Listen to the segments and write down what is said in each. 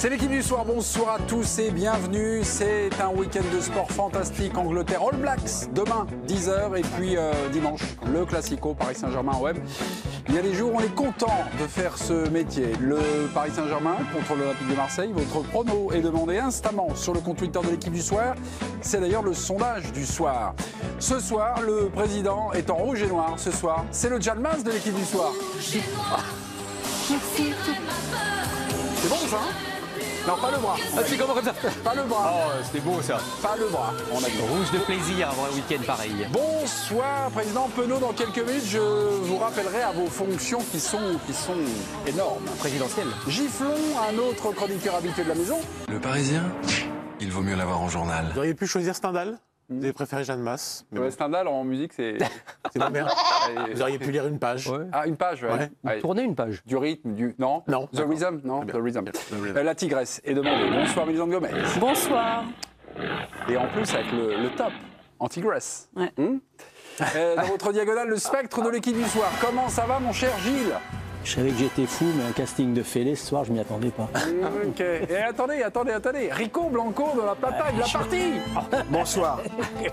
C'est l'équipe du soir, bonsoir à tous et bienvenue. C'est un week-end de sport fantastique. Angleterre All Blacks, demain 10h et puis dimanche, le Classico Paris Saint-Germain OM. Il y a des jours où on est content de faire ce métier. Le Paris Saint-Germain contre l'Olympique de Marseille. Votre prono est demandé instamment sur le compte Twitter de l'équipe du soir. C'est d'ailleurs le sondage du soir. Ce soir, le président est en rouge et noir. Ce soir, c'est le Jalmaz de l'équipe du soir. C'est bon ça, hein? Non, pas le bras. Ah, c'est comment comme ça? Pas le bras. Oh, c'était beau ça. Pas le bras. On a dit. Rouge de plaisir avant un week-end pareil. Bonsoir, président Penaud. Dans quelques minutes, je vous rappellerai à vos fonctions qui sont énormes. Présidentiel. Giflons un autre chroniqueur habitué de la maison. Le Parisien, il vaut mieux l'avoir en journal. Vous auriez pu choisir Stendhal. Vous avez préféré Jeanne Masse. Ouais, Stendhal en musique, c'est ma mère. Vous auriez pu lire une page. Ouais. Ah, une page, ouais. Allez. Tourner une page. Du rythme, du. Non. Non. The Rhythm. Non, Bien. The Rhythm. Bien. La tigresse est demandée. Bonsoir, Mélisande Gomez. Bonsoir. Et en plus, avec le top, en tigresse. Ouais. Dans votre diagonale, le spectre de l'équipe du soir. Comment ça va, mon cher Gilles? Je savais que j'étais fou, mais un casting de Félix ce soir, je m'y attendais pas. Ok. Et attendez. Rico Blanco de la bataille de la partie. Bonsoir.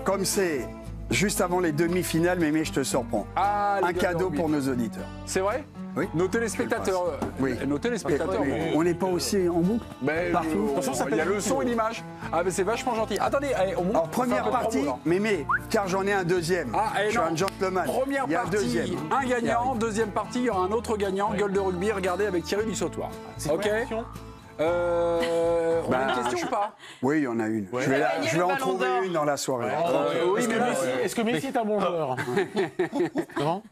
Comme c'est juste avant les demi-finales, Mémé, je te surprends. Ah, les Un gars, cadeau oui. pour nos auditeurs. C'est vrai? Oui. Nos téléspectateurs. Oui. Nos téléspectateurs. Mais on n'est pas aussi en boucle. Mais Partout. attention, il y a le son et l'image. Ah, mais c'est vachement gentil. Attendez, allez, on monte. Alors, première partie, Mémé, car j'en ai un deuxième. Ah, je suis non. un gentleman. Première Il y a un partie, deuxième. un gagnant. Deuxième partie, il y aura un autre gagnant. Gueule de rugby, regardez avec Thierry du Sautoir. Ok. On a une question ou pas? Oui, il y en a une. Je vais en trouver une dans la soirée. Oui, mais là, Est-ce que Messi est un bon joueur? Non.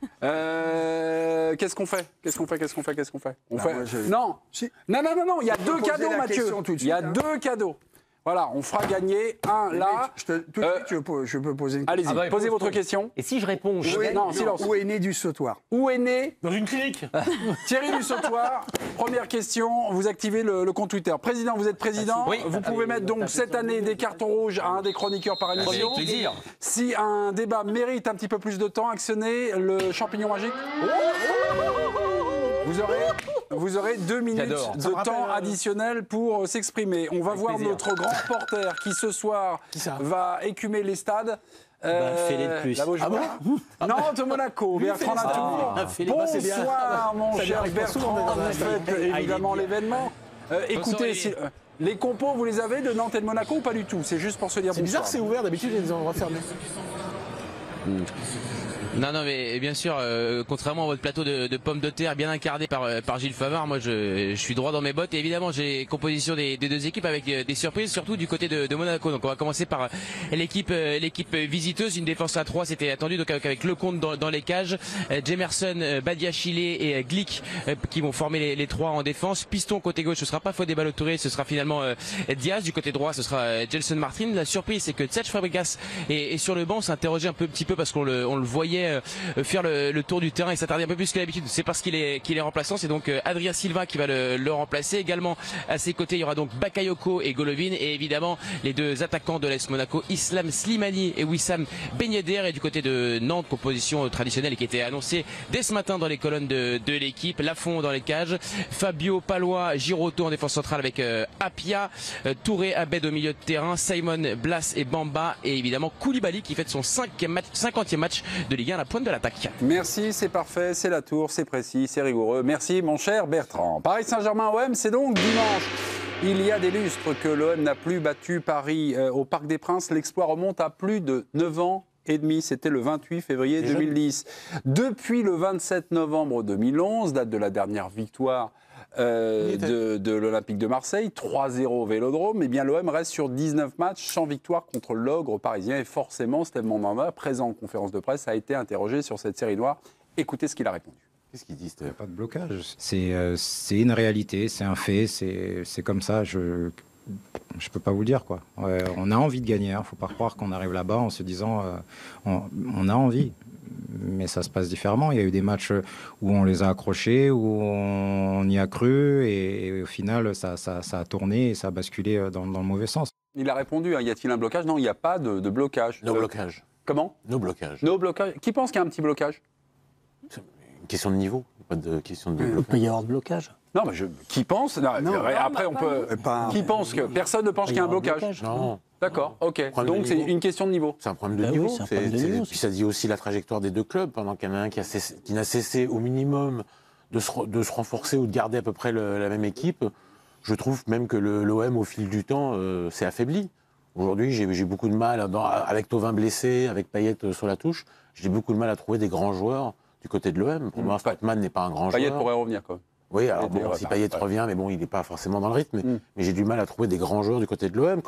qu'est-ce qu'on fait? On Bah, fait. moi, je- Non. Si. Non. Il y a deux poser cadeaux, la Mathieu. question tout de Il y a suite, hein. deux cadeaux. Voilà, on fera gagner un là. Tout de suite, je peux poser une Allez-y, Ah bah, il posez faut- votre question. Et si je réponds, je Où est, Non, silence. Où est né du sautoir? Où est né Dans une clinique. Thierry du Sautoir? Première question, vous activez le compte Twitter. Président, vous êtes président. Oui. Vous pouvez mettre donc cette année des cartons rouges à un des chroniqueurs par émission. Avec plaisir. Si un débat mérite un petit peu plus de temps, actionnez le champignon magique. Vous aurez 2 minutes J'adore. de temps additionnel pour s'exprimer. On va voir plaisir. notre grand reporter qui ce soir Qui ça va écumer les stades. Fais-les de plus. La Beaujoire. Nantes, Monaco, Bertrand Latour. Fais-les, bah, c'est bien. Bonsoir, mon Ça cher dérange pas souvent, Bertrand. mais Vous dans la- faites évidemment l'événement. Écoutez, les compos, vous les avez de Nantes et de Monaco ou pas du tout? C'est juste pour se dire C'est bizarre, c'est bonsoir. ouvert. D'habitude, il y a des endroits fermés. Non, mais bien sûr, contrairement à votre plateau de pommes de terre bien incarné par Gilles Favard, moi je suis droit dans mes bottes. Et évidemment, j'ai composition des deux équipes avec des surprises, surtout du côté de Monaco. Donc on va commencer par l'équipe visiteuse, une défense à 3, c'était attendu, donc avec Lecomte dans les cages, Jemerson, Badiachile et Glick qui vont former les trois en défense. Piston côté gauche, ce sera pas Fodé Ballo-Touré, ce sera finalement Diaz. Du côté droit, ce sera Gelson Martin. La surprise, c'est que Tsetch Fabregas est sur le banc. On s'est interrogé un petit peu parce qu'on le voyait faire le tour du terrain et s'attarder un peu plus que d'habitude. C'est parce qu'il est remplaçant. C'est donc Adrien Silva qui va le remplacer. Également à ses côtés, il y aura donc Bakayoko et Golovin, et évidemment les deux attaquants de l'AS Monaco, Islam Slimani et Wissam Ben Yedder. Et du côté de Nantes, composition traditionnelle qui était annoncée dès ce matin dans les colonnes de l'équipe. Lafont dans les cages, Fabio Palois, Giroto en défense centrale avec Apia, Touré, Abed au milieu de terrain, Simon, Blas et Bamba, et évidemment Koulibaly qui fête son 50e match de Ligue 1 à la pointe de l'attaque. Merci, c'est parfait, c'est la tour, c'est précis, c'est rigoureux. Merci, mon cher Bertrand. Paris Saint-Germain-OM, c'est donc dimanche. Il y a des lustres que l'OM n'a plus battu Paris au Parc des Princes. L'exploit remonte à plus de 9 ans et demi. C'était le 28 février 2010. Depuis le 27 novembre 2011, date de la dernière victoire de l'Olympique de Marseille, 3-0 au Vélodrome, eh bien l'OM reste sur 19 matchs sans victoire contre l'ogre parisien. Et forcément, Steve Mandanda, présent en conférence de presse, a été interrogé sur cette série noire. Écoutez ce qu'il a répondu. Qu'est-ce qu'ils disent? Il n'y a pas de blocage. C'est une réalité, c'est un fait, c'est comme ça. Je ne peux pas vous le dire, quoi. On a envie de gagner. Il ne faut pas croire qu'on arrive là-bas en se disant on a envie. Mais ça se passe différemment. Il y a eu des matchs où on les a accrochés, où on y a cru, et au final, ça a tourné et ça a basculé dans le mauvais sens. Il a répondu, hein, y a-t-il un blocage? Non, il n'y a pas de blocage. No blocage. Comment? No blocage. No blocage. Qui pense qu'il y a un petit blocage? Une question de niveau, pas de question de Il peut blocage. y avoir de blocage. Non, mais qui pense non, après, on peut. Qui pense que personne ne pense qu'il y a un blocage. Non. D'accord, ok. Problème Donc de c'est niveau. une question de niveau. C'est un problème de Bah oui, niveau. c'est un problème de niveau, Puis ça dit aussi la trajectoire des deux clubs. Pendant qu'il y en a un qui n'a cessé au minimum de se renforcer ou de garder à peu près la même équipe, je trouve même que l'OM, au fil du temps, s'est affaibli. Aujourd'hui, j'ai beaucoup de mal, avec Thauvin blessé, avec Payet sur la touche, j'ai beaucoup de mal à trouver des grands joueurs du côté de l'OM. Pour moi, Strootman n'est pas un grand Payet joueur. pourrait revenir, quoi. Oui, alors bon, si Payet revient, mais bon, il n'est pas forcément dans le rythme. Mais j'ai du mal à trouver des grands joueurs du côté de l'OM.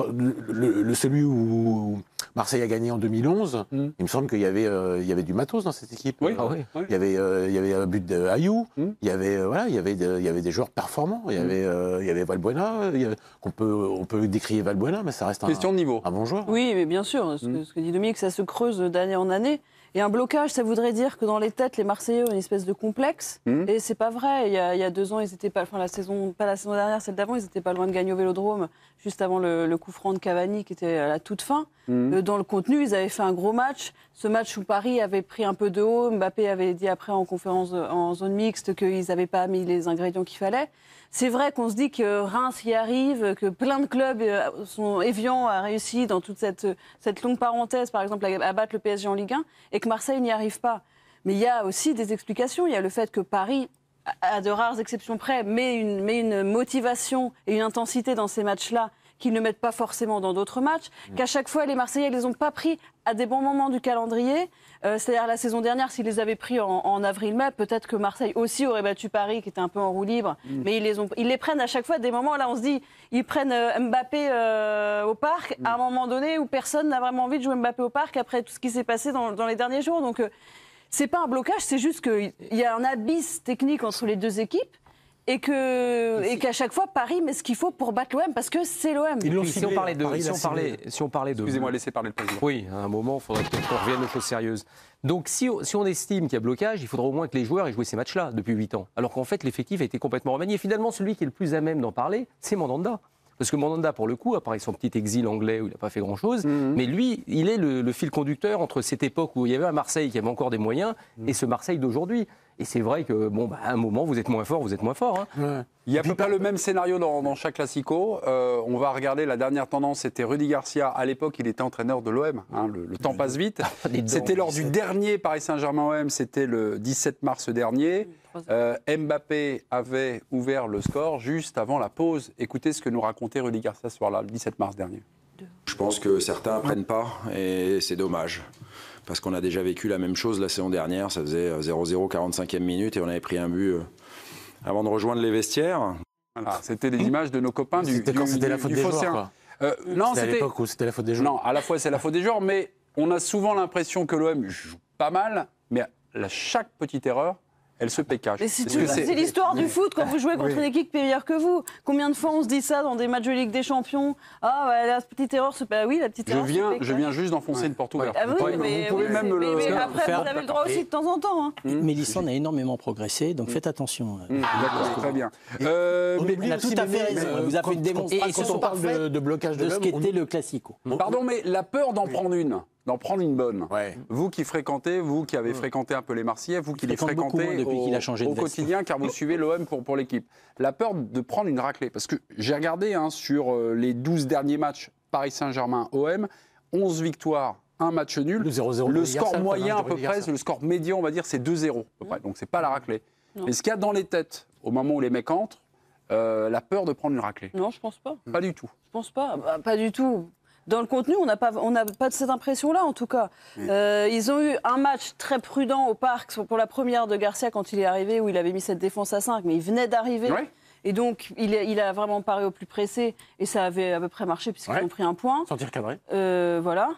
Celui où Marseille a gagné en 2011, il me semble qu'il y avait du matos dans cette équipe. Oui, Il y avait un but de Ayou. Il y avait des joueurs performants. Il y avait Valbuena. On peut décrier Valbuena, mais ça reste Question de niveau. un bon joueur. Oui, mais bien sûr, ce que dit Dominique, ça se creuse d'année en année. Et un blocage, ça voudrait dire que dans les têtes, les Marseillais ont une espèce de complexe. Et c'est pas vrai. Il y a 2 ans, ils étaient pas, pas la saison dernière, celle d'avant, ils étaient pas loin de gagner au Vélodrome, juste avant le coup franc de Cavani, qui était à la toute fin. Dans le contenu, ils avaient fait un gros match. Ce match où Paris avait pris un peu de haut. Mbappé avait dit après en conférence en zone mixte qu'ils n'avaient pas mis les ingrédients qu'il fallait. C'est vrai qu'on se dit que Reims y arrive, que plein de clubs sont... Evian a réussi dans toute cette longue parenthèse, par exemple, à battre le PSG en Ligue 1, et que Marseille n'y arrive pas. Mais il y a aussi des explications. Il y a le fait que Paris, à de rares exceptions près, met une motivation et une intensité dans ces matchs-là qu'ils ne mettent pas forcément dans d'autres matchs, qu'à chaque fois, les Marseillais ne les ont pas pris à des bons moments du calendrier. C'est-à-dire la saison dernière, s'ils les avaient pris en avril-mai, peut-être que Marseille aussi aurait battu Paris, qui était un peu en roue libre. Mais ils les prennent à chaque fois à des moments, là on se dit, ils prennent Mbappé au parc, à un moment donné où personne n'a vraiment envie de jouer Mbappé au parc après tout ce qui s'est passé dans les derniers jours. Donc c'est pas un blocage, c'est juste qu'il y a un abysse technique entre les deux équipes. Et qu'à chaque fois, Paris met ce qu'il faut pour battre l'OM, parce que c'est l'OM. Si on parlait de... Excusez-moi, laissez parler le président. Oui, à un moment, il faudrait peut-être qu'on revienne aux choses sérieuses. Donc, si on estime qu'il y a blocage, il faudra au moins que les joueurs aient joué ces matchs-là depuis 8 ans. Alors qu'en fait, l'effectif a été complètement remanié. Et finalement, celui qui est le plus à même d'en parler, c'est Mandanda. Parce que Mandanda, pour le coup, à part son petit exil anglais où il n'a pas fait grand-chose, mais lui, il est le fil conducteur entre cette époque où il y avait un Marseille qui avait encore des moyens et ce Marseille d'aujourd'hui. Et c'est vrai que, à un moment, vous êtes moins fort. Hein. Il y a à peu près le même scénario dans chaque Classico. On va regarder la dernière tendance, c'était Rudy Garcia. À l'époque, il était entraîneur de l'OM. Hein, le temps passe vite. C'était lors du dernier Paris Saint-Germain-OM, c'était le 17 mars dernier. Mbappé avait ouvert le score juste avant la pause. Écoutez ce que nous racontait Rudy Garcia ce soir-là, le 17 mars dernier. Je pense que certains n'apprennent pas et c'est dommage. Parce qu'on a déjà vécu la même chose la saison dernière. Ça faisait 0-0, 45e minute et on avait pris un but avant de rejoindre les vestiaires. Voilà, c'était des images de nos copains du C'était la faute des joueurs, quoi. Non, c'était à l'époque où c'était la faute des joueurs. Non, à la fois c'est la faute des joueurs, mais on a souvent l'impression que l'OM joue pas mal, mais chaque petite erreur, elle se pécache. Mais c'est l'histoire du foot quand vous jouez contre une équipe meilleure que vous. Combien de fois on se dit ça dans des matchs de Ligue des Champions? Ah, ouais, la petite erreur, oui, la petite erreur. Je viens juste d'enfoncer une porte ouverte. Ah oui, mais après, vous avez le droit aussi de temps en temps. Hein. Mélissande a énormément progressé, donc faites attention. D'accord, très bien. Elle a tout à fait raison. Vous avez fait une démonstration de blocage de ce qu'était le Classico. Pardon, mais la peur d'en prendre une bonne. Ouais. Vous qui avez fréquenté un peu les Marseillais, vous qui les fréquentez depuis qu'il a changé de au quotidien, car vous suivez l'OM pour l'équipe. La peur de prendre une raclée, parce que j'ai regardé sur les 12 derniers matchs Paris Saint-Germain-OM, 11 victoires, 1 match nul. Le score moyen à peu près, le score médian, on va dire, c'est 2-0 à peu près. Donc c'est pas la raclée. Mais ce qu'il y a dans les têtes, au moment où les mecs entrent, la peur de prendre une raclée. Non, je pense pas. Pas du tout. Je pense pas. Pas du tout. Dans le contenu, on n'a pas de cette impression-là, en tout cas. Ils ont eu un match très prudent au Parc pour la première de Garcia quand il est arrivé, où il avait mis cette défense à 5, mais il venait d'arriver. Ouais. Et donc, il a vraiment paré au plus pressé, et ça avait à peu près marché, puisqu'ils ont pris un point. Sans tir cadré. Voilà.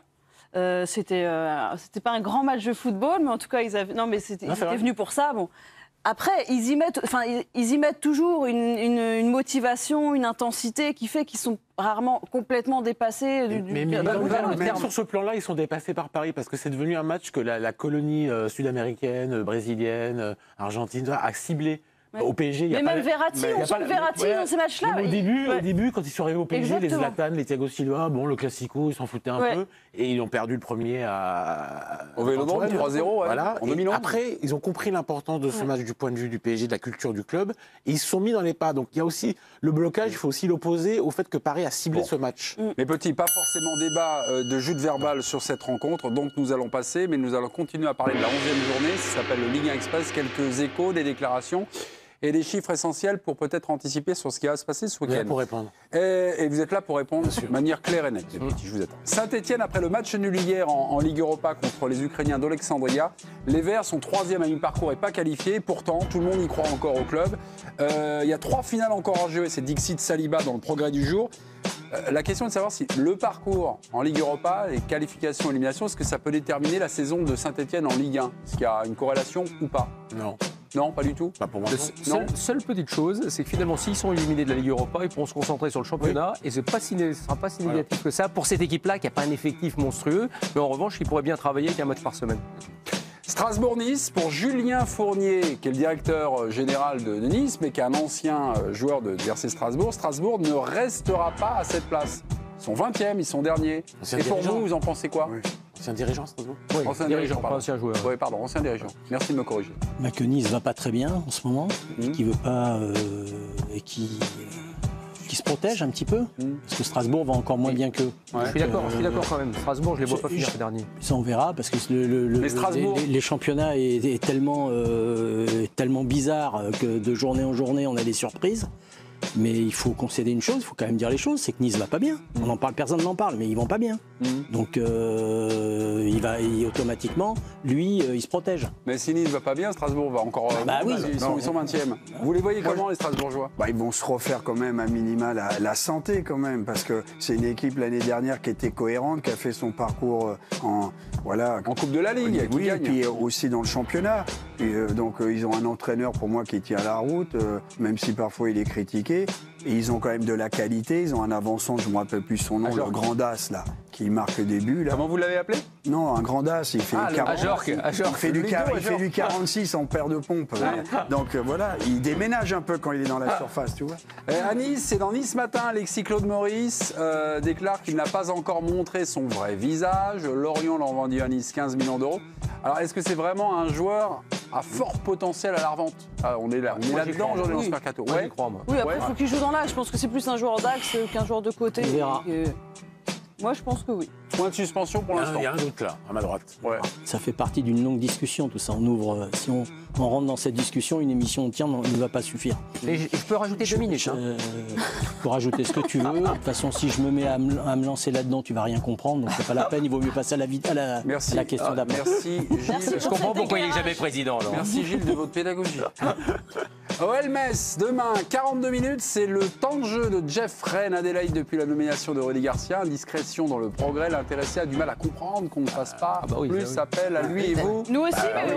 C'était pas un grand match de football, mais en tout cas, ils étaient venus pour ça. Bon. Après, ils y mettent toujours une motivation, une intensité qui fait qu'ils sont rarement complètement dépassés. Mais sur ce plan-là, ils sont dépassés par Paris parce que c'est devenu un match que la colonie sud-américaine, brésilienne, argentine a ciblé. Au PSG, il y a Mais pas... même Verratti, on sent que Verratti dans ces matchs-là. Au début, quand ils sont arrivés au PSG, les Zlatan, les Thiago Silva, bon, le Classico, ils s'en foutaient un peu. Et ils ont perdu le premier au Vélodrome, 3-0, voilà. en 2011. Après, ils ont compris l'importance de ce match du point de vue du PSG, de la culture du club. Et ils se sont mis dans les pas. Donc il y a aussi le blocage, il faut aussi l'opposer au fait que Paris a ciblé ce match. Mais petit, pas forcément débat de jute verbale sur cette rencontre. Donc nous allons passer, mais nous allons continuer à parler de la 11e journée. Ça s'appelle le Ligue 1 Express. Quelques échos, des déclarations et des chiffres essentiels pour peut-être anticiper sur ce qui va se passer ce week-end. Pour répondre. Et vous êtes là pour répondre de manière claire et nette. Je vous attends. Saint-Etienne, après le match nul hier en Ligue Europa contre les Ukrainiens d'Alexandria, les Verts sont 3e à mi-parcours et pas qualifiés. Pourtant, tout le monde y croit encore au club. Il y a 3 finales encore à jouer. C'est Dixit Saliba dans le progrès du jour. La question est de savoir si le parcours en Ligue Europa, les qualifications, éliminations, est-ce que ça peut déterminer la saison de Saint-Etienne en Ligue 1 Est-ce qu'il y a une corrélation ou pas? Non. Non, pas du tout. Pas pour moi. Seule petite chose, c'est que finalement, s'ils sont éliminés de la Ligue Europa, ils pourront se concentrer sur le championnat et ce ne sera pas si négatif que ça pour cette équipe-là qui n'a pas un effectif monstrueux, mais en revanche, ils pourraient bien travailler avec un match par semaine. Strasbourg-Nice, pour Julien Fournier, qui est le directeur général de Nice, mais qui est un ancien joueur de RC Strasbourg, Strasbourg ne restera pas à cette place. Ils sont 20e, ils sont derniers. Et pour vous en pensez quoi? Ancien dirigeant, Strasbourg? Oui, ancien dirigeant, pas ancien joueur. Oui, pardon, ancien dirigeant. Merci de me corriger. Que Nice va pas très bien en ce moment, qui veut pas et qui se protège un petit peu, parce que Strasbourg va encore moins bien qu'eux. Je suis d'accord quand même. Strasbourg, je les vois pas finir ces derniers. Ça, on verra, parce que les championnats est tellement bizarre que de journée en journée, on a des surprises. Mais il faut concéder une chose, il faut quand même dire les choses, c'est que Nice va pas bien. On en parle, personne n'en parle, mais ils vont pas bien. Donc automatiquement, lui, il se protège. Mais si Nice va pas bien, Strasbourg va encore. Oui. Ils sont 20e. Vous les voyez comment les Strasbourgeois? Ils vont se refaire quand même à minima la santé quand même, parce que c'est une équipe l'année dernière qui était cohérente, qui a fait son parcours en Coupe de la Ligue. Oui, et puis aussi dans le championnat. Donc ils ont un entraîneur pour moi qui tient la route, même si parfois il est critiqué. Et ils ont quand même de la qualité, ils ont un avançant, je ne me rappelle plus son nom, le grand as là, qui marque des buts. Là. Comment vous l'avez appelé? Non, un grand as, il fait 40. Il fait du 46 en paire de pompe. Donc voilà, il déménage un peu quand il est dans la surface, tu vois. À Nice, c'est dans Nice Matin, Alexis Claude Maurice déclare qu'il n'a pas encore montré son vrai visage. Lorient l'a vendu à Nice 15 millions d'euros. Alors est-ce que c'est vraiment un joueur à fort potentiel à la revente? On est là-dedans aujourd'hui dans ce mercato. Ouais, j'y crois, moi. Oui, après, il faut qu'il joue dans l'axe. Je pense que c'est plus un joueur d'axe qu'un joueur de côté. On verra. Moi, je pense que oui. Point de suspension pour l'instant. Il y a un doute là, à ma droite. Ouais. Ça fait partie d'une longue discussion, tout ça. On ouvre, si on rentre dans cette discussion, une émission entière ne va pas suffire. Et je peux rajouter 2 minutes. Tu peux rajouter ce que tu veux. De toute façon, si je me mets à me lancer là-dedans, tu vas rien comprendre. Donc c'est pas la peine. Il vaut mieux passer à la question d'après. Merci Gilles. Je comprends pourquoi il n'est jamais président. Alors. Merci Gilles de votre pédagogie. OL Metz, demain, 42 minutes, c'est le temps de jeu de Jeff Rennes Adélaïde depuis la nomination de Rudy Garcia. Indiscrétion dans le progrès, l'intéressé a du mal à comprendre qu'on ne fasse pas plus appel à lui et vous. Nous aussi, mais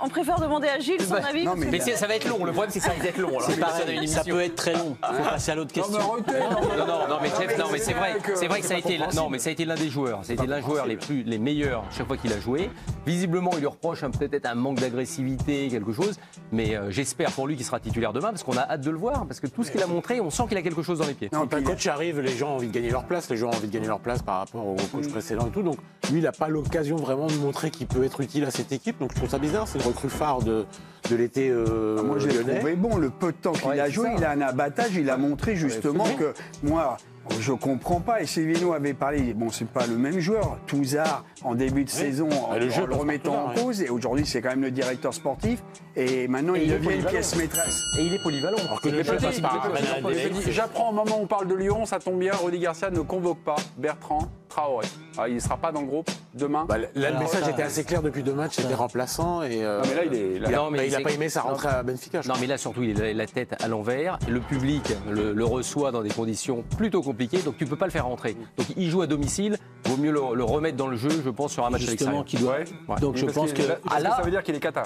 on préfère demander à Gilles son avis. Mais ça va être long, le problème c'est que ça va être long. C'est pareil, ça peut être très long. Il faut passer à l'autre question. Non, mais Jeff, mais c'est vrai que ça a été l'un des joueurs. Ça a été l'un des joueurs les meilleurs chaque fois qu'il a joué. Visiblement, il lui reproche peut-être un manque d'agressivité, quelque chose. Mais j'espère pour lui qu'il sera titulaire demain parce qu'on a hâte de le voir. Parce que tout ce qu'il a montré, on sent qu'il a quelque chose dans les pieds. Quand le coach arrive, les gens ont envie de gagner leur place. Les joueurs ont envie de gagner leur place par rapport au coach précédent et tout. Donc lui, il n'a pas l'occasion vraiment de montrer qu'il peut être utile à cette équipe. Donc je trouve ça bizarre. C'est le recrue phare de l'été moi, je l'ai trouvé bon. Le peu de temps qu'il a joué, il a un abattage. Il a montré justement que moi... Je comprends pas. Et Sylvino avait parlé. Bon, c'est pas le même joueur. Touzard en début de saison, en le remettant en cause. Et aujourd'hui, c'est quand même le directeur sportif. Et maintenant, il devient une pièce maîtresse. Et il est polyvalent. Alors que j'apprends au moment où on parle de Lyon, ça tombe bien. Rudy Garcia ne convoque pas Bertrand Traoré. Il ne sera pas dans le groupe demain. Là, le message était assez clair depuis 2 matchs. C'était remplaçant. Et mais là, il n'a pas aimé sa rentrée à Benfica. Non, mais là, surtout, il a la tête à l'envers. Le public le reçoit dans des conditions plutôt compliquées. Donc, tu ne peux pas le faire rentrer. Donc, il joue à domicile. vaut mieux le remettre dans le jeu, je pense, sur un match à Justement, l'extérieur. qui doit. Ouais. Donc je pense que. Ça veut dire qu'il est cata.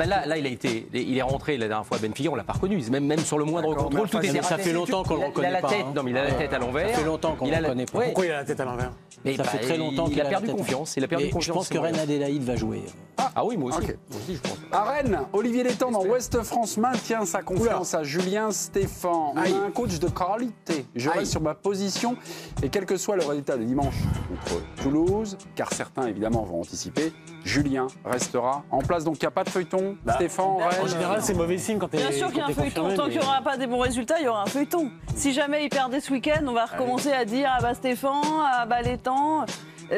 Là, il est rentré la dernière fois à Benfica, on l'a pas reconnu. Même sur le moindre contrôle, tout était ça fait longtemps qu'on le reconnaît pas. Non, mais il a la tête à l'envers. Ça fait longtemps qu'on le reconnaît pas. Pourquoi il a la tête à l'envers? Ça fait très longtemps qu'il a perdu confiance. Il a perdu confiance. Je pense que Reine Adélaïde va jouer. Ah oui, moi aussi. Ok. Moi aussi, je pense. À Rennes, Olivier Létang dans Ouest France maintient sa confiance à Julien Stéphan. On a un coach de qualité. Je reste sur ma position et quel que soit le résultat de dimanche contre Toulouse, car certains évidemment vont anticiper, Julien restera en place. Donc il n'y a pas de feuilleton. Stéphane, Rennes. En général, c'est mauvais signe quand tu es. Bien sûr qu'il y a un feuilleton. Tant qu'il n'y aura pas des bons résultats, il y aura un feuilleton. Si jamais il perdait ce week-end, on va recommencer à dire ah bah Stéphane, ah bah Létang.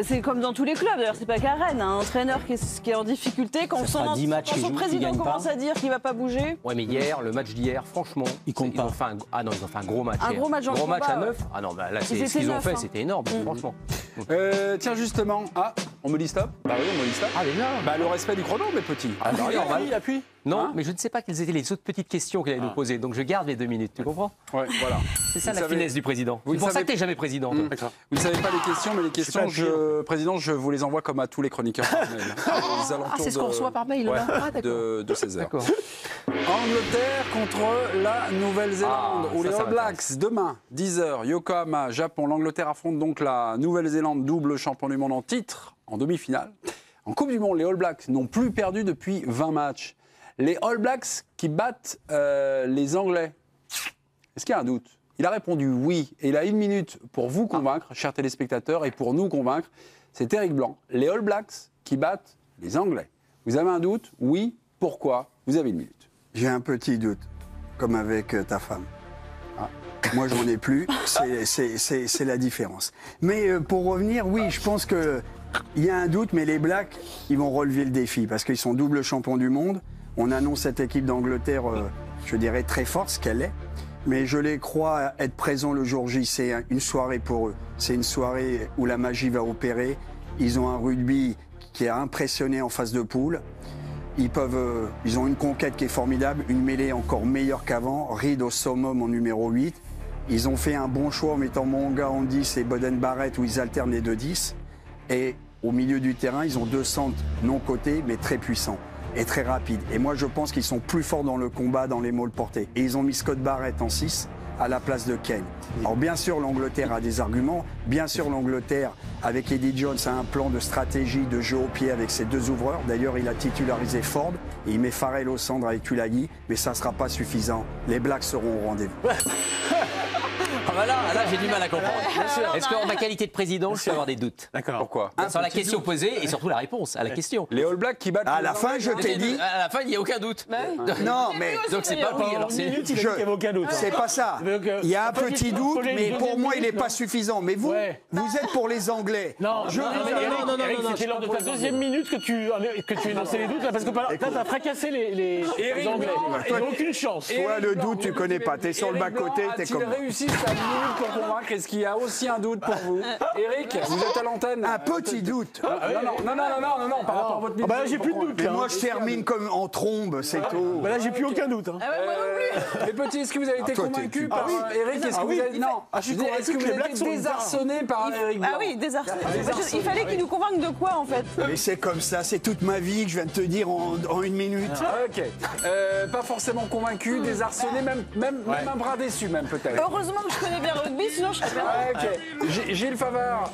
C'est comme dans tous les clubs, d'ailleurs, c'est pas qu'à Rennes. Un entraîneur qui est en difficulté, quand son président commence à dire qu'il va pas bouger. Ouais, mais hier, le match d'hier, franchement, il compte pas. Ils ont fait un gros match. Un gros match, à 9. Ah non, bah là, ce qu'ils ont fait, c'était énorme, franchement. Tiens, justement, on me dit stop. Bah oui, on me dit stop. Ah déjà. Bah le respect du chrono, mes petits. Appuie. Non, mais je ne sais pas quelles étaient les autres petites questions qu'il allait nous poser, donc je garde les 2 minutes, tu comprends? Ouais, voilà. C'est ça la finesse du président. C'est pour ça que t'es jamais président. Vous ne savez pas les questions, mais les questions, président, je vous les envoie comme à tous les chroniqueurs par mail. C'est ce qu'on reçoit par mail, là. De 16h. D'accord. Angleterre contre la Nouvelle-Zélande, ou les All Blacks, demain, 10h, Yokohama, Japon. L'Angleterre affronte donc la Nouvelle-Zélande, double champion du monde en titre, en demi-finale. En Coupe du Monde, les All Blacks n'ont plus perdu depuis 20 matchs. Les All Blacks qui battent les Anglais. Est-ce qu'il y a un doute? Il a répondu oui. Et il a 1 minute pour vous convaincre, chers téléspectateurs, et pour nous convaincre. C'est Éric Blanc. Les All Blacks qui battent les Anglais. Vous avez un doute? Oui. Pourquoi? Vous avez 1 minute. J'ai un petit doute, comme avec ta femme. Moi, j'en ai plus. C'est la différence. Mais pour revenir, oui, je pense qu'il y a un doute, mais les Blacks, ils vont relever le défi parce qu'ils sont double champions du monde. On annonce cette équipe d'Angleterre, je dirais, très forte, ce qu'elle est. Mais je les crois être présents le jour J. C'est une soirée pour eux. C'est une soirée où la magie va opérer. Ils ont un rugby qui a impressionné en phase de poule. Ils ont une conquête qui est formidable, une mêlée encore meilleure qu'avant. Reed au summum en numéro 8. Ils ont fait un bon choix en mettant Monga en 10 et Boden Barrett où ils alternent les 2-10. Et au milieu du terrain, ils ont 2 centres non cotés mais très puissants et très rapides. Et moi, je pense qu'ils sont plus forts dans le combat, dans les mauls portés. Et ils ont mis Scott Barrett en 6 à la place de Kane. Alors bien sûr, l'Angleterre a des arguments. Bien sûr, l'Angleterre, avec Eddie Jones, a un plan de stratégie de jeu au pied avec ses 2 ouvreurs. D'ailleurs, il a titularisé Ford et il met Farrell au centre avec Tulagi. Mais ça ne sera pas suffisant. Les Blacks seront au rendez-vous. Là, j'ai du mal à comprendre. Est-ce qu'en ma qualité de président, je peux avoir des doutes? D'accord. Pourquoi? Sur la question posée et surtout la réponse à la question. Les All Blacks qui battent. À la fin, je t'ai dit. À la fin, il n'y a aucun doute. Non, mais. Donc c'est pas oui. Alors c'est pas ça. Il y a un petit doute, mais pour moi, il n'est pas suffisant. Mais vous, vous êtes pour les Anglais. Non, c'était lors de ta 2e minute que tu énonçais les doutes, parce que là, tu as fracassé les Anglais. Ils n'ont aucune chance. Toi, le doute, tu connais pas. Tu es sur le bas-côté, tu es comme. Réussi sa minute pour convaincre. Est-ce qu'il y a aussi un doute pour vous? Eric, vous êtes à l'antenne. Un petit doute. Non, par rapport à votre minute. Là, j'ai plus de doute. Mais moi, je termine comme en trombe, c'est tout. Là, j'ai plus aucun doute. Les petits, est-ce que vous avez été convaincu par Eric? Est-ce que vous avez. Non, est-ce que vous avez été désarçonné par Eric? Ah oui, désarçonné. Il fallait qu'il nous convainque de quoi, en fait? Mais c'est comme ça, c'est toute ma vie que je viens de te dire en 1 minute. Ok. Pas forcément convaincu, désarçonné, même un bras déçu, même peut-être. Heureusement que je connais bien le rugby, sinon je serais bien. Ok. Gilles Favard,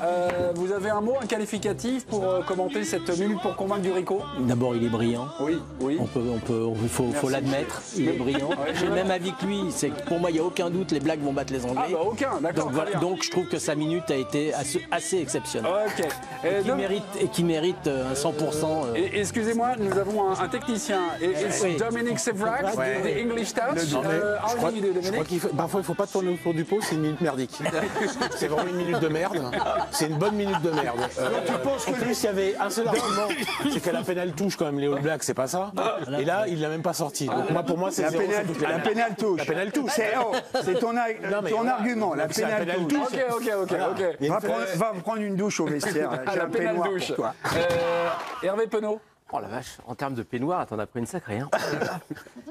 vous avez un mot, un qualificatif pour commenter cette minute pour convaincre du Rico? D'abord, il est brillant. Oui. Il faut l'admettre. Il est brillant. J'ai le même avis que lui. C'est que pour moi, il n'y a aucun doute, les Blacks vont battre les Anglais. Ah bah aucun, d'accord. Donc je trouve que sa minute a été assez exceptionnelle. Ok. Qui mérite un 100%. Excusez-moi, nous avons un technicien. Et Dominique Sevrac, des English Touch. Parfois, il ne faut pas tourner autour du pot, c'est une minute merdique. C'est vraiment une minute de merde. C'est une bonne minute de merde. En plus, il y avait un seul argument, c'est que la pénale touche quand même les All Blacks, c'est pas ça. Et là, il l'a même pas sorti. Donc moi, pour moi, c'est la pénale touche. La pénale touche. C'est ton argument, la pénale touche. Ok. Va prendre une douche au vestiaire. La pénale touche. Hervé Penaud. Oh la vache, en termes de peignoir, t'en as pris une sacrée. Hein.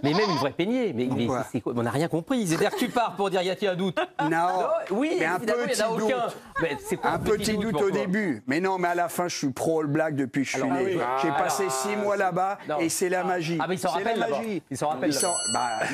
Mais même une vraie peignée. Mais c'est quoi ? On n'a rien compris. C'est-à-dire que tu pars pour dire y a-t-il un doute ? Non. Oui, mais un évidemment, il n'y en a petit aucun. doute. Mais c'est quoi, Un petit doute au début. Mais non, mais à la fin, je suis pro All Black depuis que je suis né. J'ai passé 6 mois là-bas et c'est la magie. Ah, mais il s'en rappelle là-bas. Il s'en rappelle.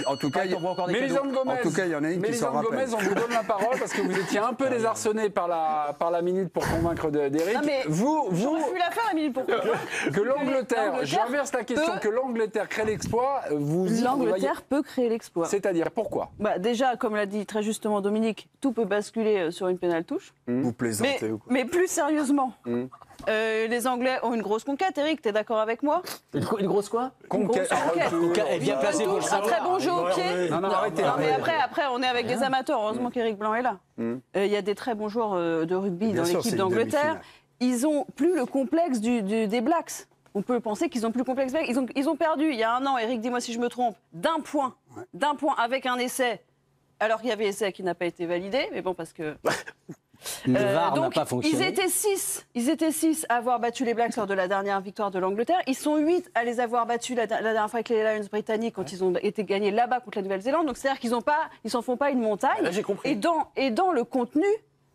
En tout cas, il y en a une qui s'en rappelle. Gomez, on vous donne la parole parce que vous étiez un peu désarçonné par la minute pour convaincre d'Éric. Vous, pu la faire la minute pour que l'Angleterre, j'inverse la question, que l'Angleterre crée l'exploit, l'Angleterre peut créer l'exploit. C'est-à-dire, pourquoi ? Déjà, comme l'a dit très justement Dominique, tout peut basculer sur une pénale touche. Vous plaisantez ou quoi ? Mais plus sérieusement, les Anglais ont une grosse conquête. Eric, t'es d'accord avec moi ? Une grosse quoi ? Conquête. Elle est bien placée pour le Un savoir. très bon jeu au pied. Non, arrêtez. Non, mais après, on est avec des amateurs. Heureusement qu'Éric Blanc est là. Il y a des très bons joueurs de rugby dans l'équipe d'Angleterre. Ils n'ont plus le complexe des Blacks. On peut penser qu'ils n'ont plus le complexe Blacks. Ils ont perdu, il y a un an, Eric, dis-moi si je me trompe, d'un point avec un essai. Alors qu'il y avait essai qui n'a pas été validé, mais bon, parce que... Le VAR n'a donc, pas fonctionné. Ils étaient 6 à avoir battu les Blacks lors de la dernière victoire de l'Angleterre. Ils sont 8 à les avoir battus la dernière fois avec les Lions britanniques quand ils ont été gagnés là-bas contre la Nouvelle-Zélande. Donc c'est-à-dire qu'ils s'en font pas une montagne. Là, j'ai compris. Et dans le contenu,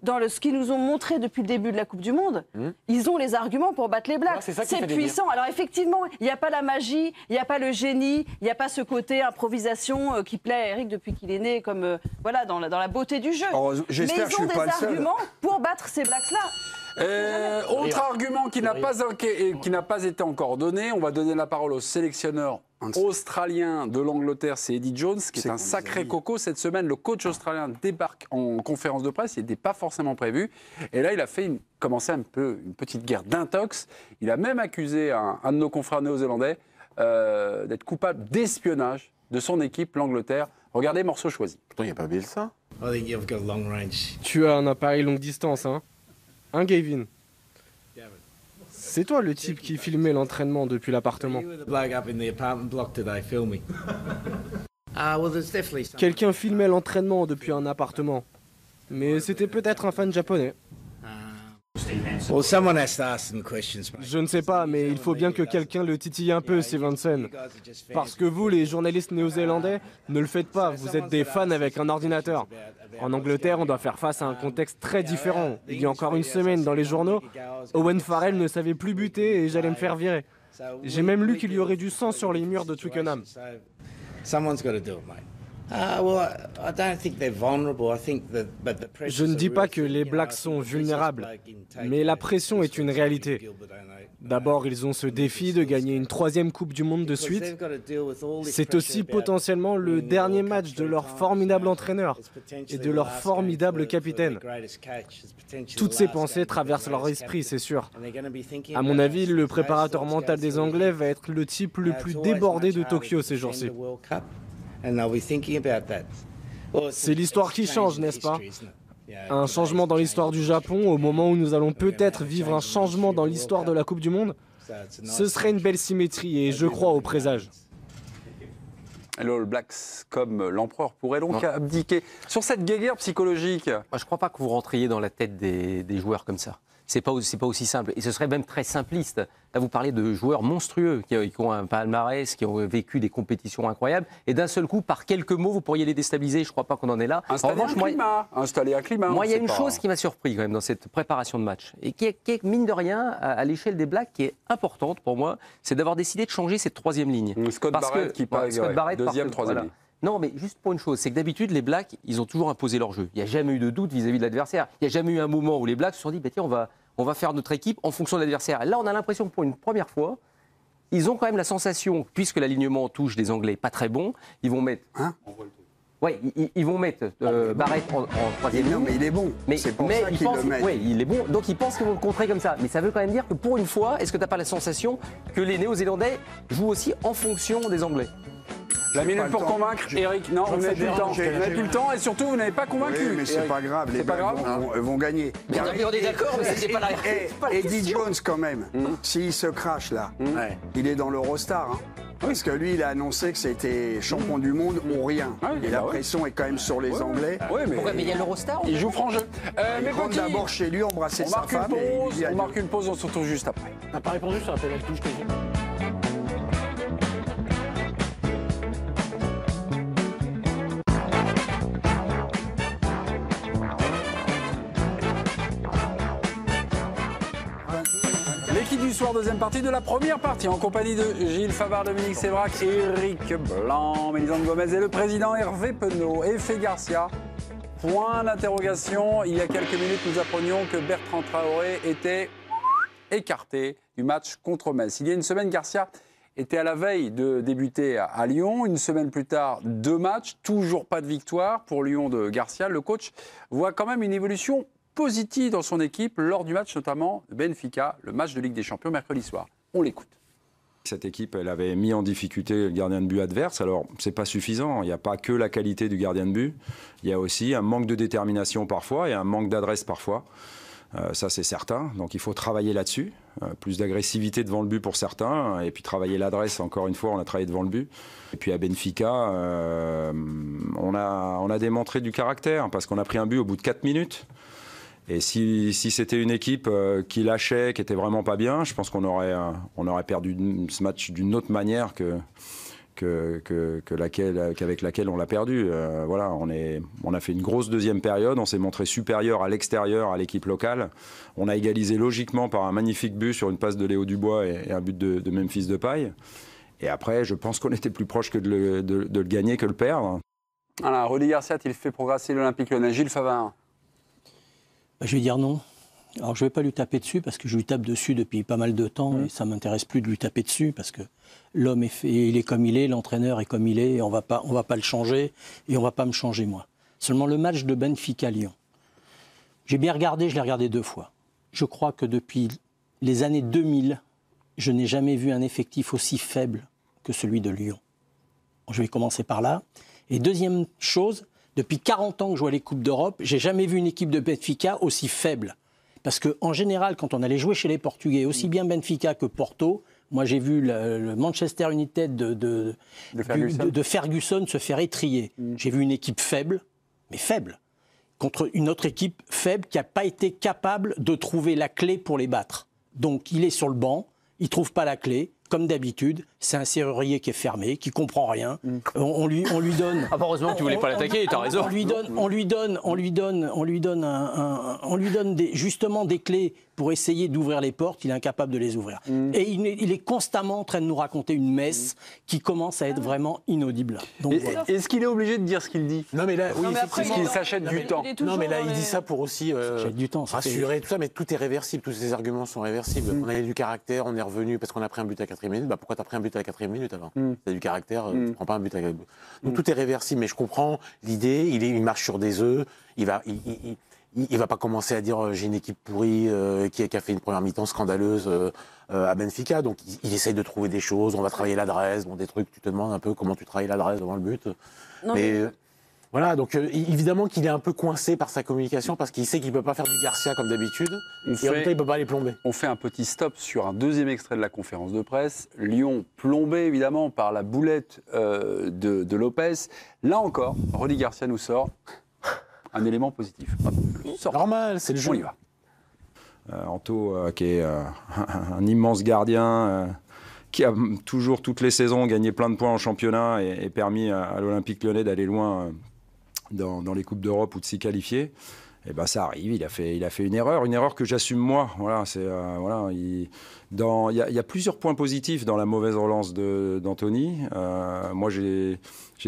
ce qu'ils nous ont montré depuis le début de la Coupe du Monde, ils ont les arguments pour battre les Blacks. C'est puissant. Alors effectivement, il n'y a pas la magie, il n'y a pas le génie, il n'y a pas ce côté improvisation qui plaît à Eric depuis qu'il est né, comme dans la beauté du jeu. Mais ils ont des arguments pour battre ces Blacks-là. Autre argument qui n'a pas été encore donné, on va donner la parole au sélectionneur australien de l'Angleterre, c'est Eddie Jones, qui est un sacré coco. Cette semaine, le coach australien débarque en conférence de presse, il n'était pas forcément prévu. Et là, il a commencé une petite guerre d'intox. Il a même accusé un de nos confrères néo-zélandais d'être coupable d'espionnage de son équipe, l'Angleterre. Regardez, morceau choisi. Pourtant, il n'y a pas Bielsa. Tu as un appareil longue distance, hein ? Hein, Gavin ? C'est toi le type qui filmait l'entraînement depuis l'appartement. Quelqu'un filmait l'entraînement depuis un appartement. Mais c'était peut-être un fan japonais. Je ne sais pas, mais il faut bien que quelqu'un le titille un peu, Stevenson. Parce que vous, les journalistes néo-zélandais, ne le faites pas. Vous êtes des fans avec un ordinateur. En Angleterre, on doit faire face à un contexte très différent. Il y a encore une semaine, dans les journaux, Owen Farrell ne savait plus buter et j'allais me faire virer. J'ai même lu qu'il y aurait du sang sur les murs de Twickenham. Je ne dis pas que les Blacks sont vulnérables, mais la pression est une réalité. D'abord, ils ont ce défi de gagner une 3e Coupe du Monde de suite. C'est aussi potentiellement le dernier match de leur formidable entraîneur et de leur formidable capitaine. Toutes ces pensées traversent leur esprit, c'est sûr. À mon avis, le préparateur mental des Anglais va être le type le plus débordé de Tokyo ces jours-ci. C'est l'histoire qui change, n'est-ce pas ? Un changement dans l'histoire du Japon au moment où nous allons peut-être vivre un changement dans l'histoire de la Coupe du Monde. Ce serait une belle symétrie et je crois au présage. Les All Blacks, comme l'empereur, pourrait donc abdiquer. Sur cette guéguerre psychologique... Moi, je ne crois pas que vous rentriez dans la tête des joueurs comme ça. C'est pas aussi simple. Et ce serait même très simpliste. Là, vous parlez de joueurs monstrueux qui ont un palmarès, qui ont vécu des compétitions incroyables. Et d'un seul coup, par quelques mots, vous pourriez les déstabiliser. Je ne crois pas qu'on en est là. Installer un climat. Moi, il y a une chose qui m'a surpris quand même dans cette préparation de match. Et qui est mine de rien, à l'échelle des Blacks, qui est importante pour moi, c'est d'avoir décidé de changer cette 3e ligne. Scott Barrett qui passe deuxième, 3e ligne. Non, mais juste pour une chose, c'est que d'habitude, les Blacks, ils ont toujours imposé leur jeu. Il n'y a jamais eu de doute vis-à-vis de l'adversaire. Il n'y a jamais eu un moment où les Blacks se sont dit, bah, tiens, on va faire notre équipe en fonction de l'adversaire. Là, on a l'impression que pour une première fois, ils ont quand même la sensation, puisque l'alignement touche des Anglais pas très bon, ils vont mettre... ils vont mettre Barrett en 3e ligne. Non, mais il est bon. C'est pour ça qu'ils le mettent. Oui, il est bon. Donc, ils pensent qu'ils vont le contrer comme ça. Mais ça veut quand même dire que pour une fois, est-ce que tu n'as pas la sensation que les Néo-Zélandais jouent aussi en fonction des Anglais ? La minute pour convaincre, Eric. Non, vous n'avez plus le temps. Vous n'avez plus le temps et surtout, vous n'avez pas convaincu. Oui, mais c'est pas grave. Les Blacks vont gagner. Mais on est d'accord, mais c'était pas la Eddie Jones, quand même, s'il se crache là, il est dans l'Eurostar. Parce que lui, il a annoncé que c'était champion du monde ou rien. Et la pression est quand même sur les Anglais. Pourquoi ? Mais il y a l'Eurostar. Il joue franc jeu. Il rentre d'abord chez lui, embrasser sa femme. On marque une pause, on se retrouve juste après. On n'a pas répondu sur la pénalité touche. Bonsoir, deuxième partie de la première partie en compagnie de Gilles Favard, Dominique Sévrac, Éric Blanc, Mélisande Gomez et le président Hervé Penaud. Effet Garcia, point d'interrogation. Il y a quelques minutes, nous apprenions que Bertrand Traoré était écarté du match contre Metz. Il y a une semaine, Garcia était à la veille de débuter à Lyon. Une semaine plus tard, 2 matchs, toujours pas de victoire pour Lyon de Garcia. Le coach voit quand même une évolution positive dans son équipe lors du match notamment de Benfica, le match de Ligue des Champions mercredi soir. On l'écoute. Cette équipe, elle avait mis en difficulté le gardien de but adverse. Alors, c'est pas suffisant. Il n'y a pas que la qualité du gardien de but. Il y a aussi un manque de détermination parfois et un manque d'adresse parfois. Ça, c'est certain. Donc, il faut travailler là-dessus. Plus d'agressivité devant le but pour certains. Et puis, travailler l'adresse, encore une fois, on a travaillé devant le but. Et puis, à Benfica, on a démontré du caractère parce qu'on a pris un but au bout de 4 minutes. Et si c'était une équipe qui lâchait, qui était vraiment pas bien, je pense qu'on aurait perdu ce match d'une autre manière qu'avec laquelle on l'a perdu. Voilà, on a fait une grosse deuxième période, on s'est montré supérieur à l'extérieur à l'équipe locale. On a égalisé logiquement par un magnifique but sur une passe de Léo Dubois et un but de Memphis Depay. Et après, je pense qu'on était plus proche que de le gagner que de le perdre. Voilà, Rudy Garcia a-t-il fait progresser l'Olympique Lyonnais? Gilles Favard. Je vais dire non. Alors je ne vais pas lui taper dessus parce que je lui tape dessus depuis pas mal de temps et ça ne m'intéresse plus de lui taper dessus parce que l'homme il est comme il est, l'entraîneur est comme il est, et on va pas le changer et on ne va pas me changer moi. Seulement le match de Benfica-Lyon, j'ai bien regardé, je l'ai regardé 2 fois. Je crois que depuis les années 2000, je n'ai jamais vu un effectif aussi faible que celui de Lyon. Je vais commencer par là. Et deuxième chose, depuis 40 ans que je joue à les Coupes d'Europe, j'ai jamais vu une équipe de Benfica aussi faible. Parce qu'en général, quand on allait jouer chez les Portugais, aussi bien Benfica que Porto, moi j'ai vu le Manchester United de Ferguson se faire étriller. J'ai vu une équipe faible, mais faible, contre une autre équipe faible qui n'a pas été capable de trouver la clé pour les battre. Donc il est sur le banc, il ne trouve pas la clé. Comme d'habitude, c'est un serrurier qui est fermé, qui comprend rien. On lui donne. Ah, heureusement que tu voulais pas l'attaquer, t'as raison. On lui donne justement des clés pour essayer d'ouvrir les portes. Il est incapable de les ouvrir. Et il est constamment en train de nous raconter une messe qui commence à être vraiment inaudible. Donc, voilà. Est-ce qu'il est obligé de dire ce qu'il dit? Non, mais là, oui, parce qu'il s'achète du temps. Non, mais là, il dit ça pour aussi rassurer tout ça, mais tout est réversible. Tous ces arguments sont réversibles. On a eu du caractère, on est revenu parce qu'on a pris un but à 4e minute. Bah, pourquoi tu as pris un but à la 4e minute avant? T'as du caractère, tu prends pas un but à la 4e minute. Donc tout est réversible, mais je comprends l'idée. Il marche sur des œufs. Il va pas commencer à dire j'ai une équipe pourrie qui a fait une première mi-temps scandaleuse à Benfica. Donc il essaye de trouver des choses. On va travailler l'adresse, des trucs. Tu te demandes un peu comment tu travailles l'adresse devant le but. Non, mais voilà, donc évidemment qu'il est un peu coincé par sa communication parce qu'il sait qu'il ne peut pas faire du Garcia comme d'habitude et en même temps il ne peut pas les plomber. On fait un petit stop sur un deuxième extrait de la conférence de presse. Lyon plombé évidemment par la boulette de Lopez. Là encore, Rudy Garcia nous sort un élément positif. Normal, c'est le jeu. On y va. Anto, qui est un immense gardien, qui a toujours, toutes les saisons, gagné plein de points en championnat et permis à l'Olympique Lyonnais d'aller loin dans les Coupes d'Europe ou de s'y qualifier. Et ben ça arrive, il a fait une erreur que j'assume moi. Voilà, il y a plusieurs points positifs dans la mauvaise relance d'Anthony. Moi, j'ai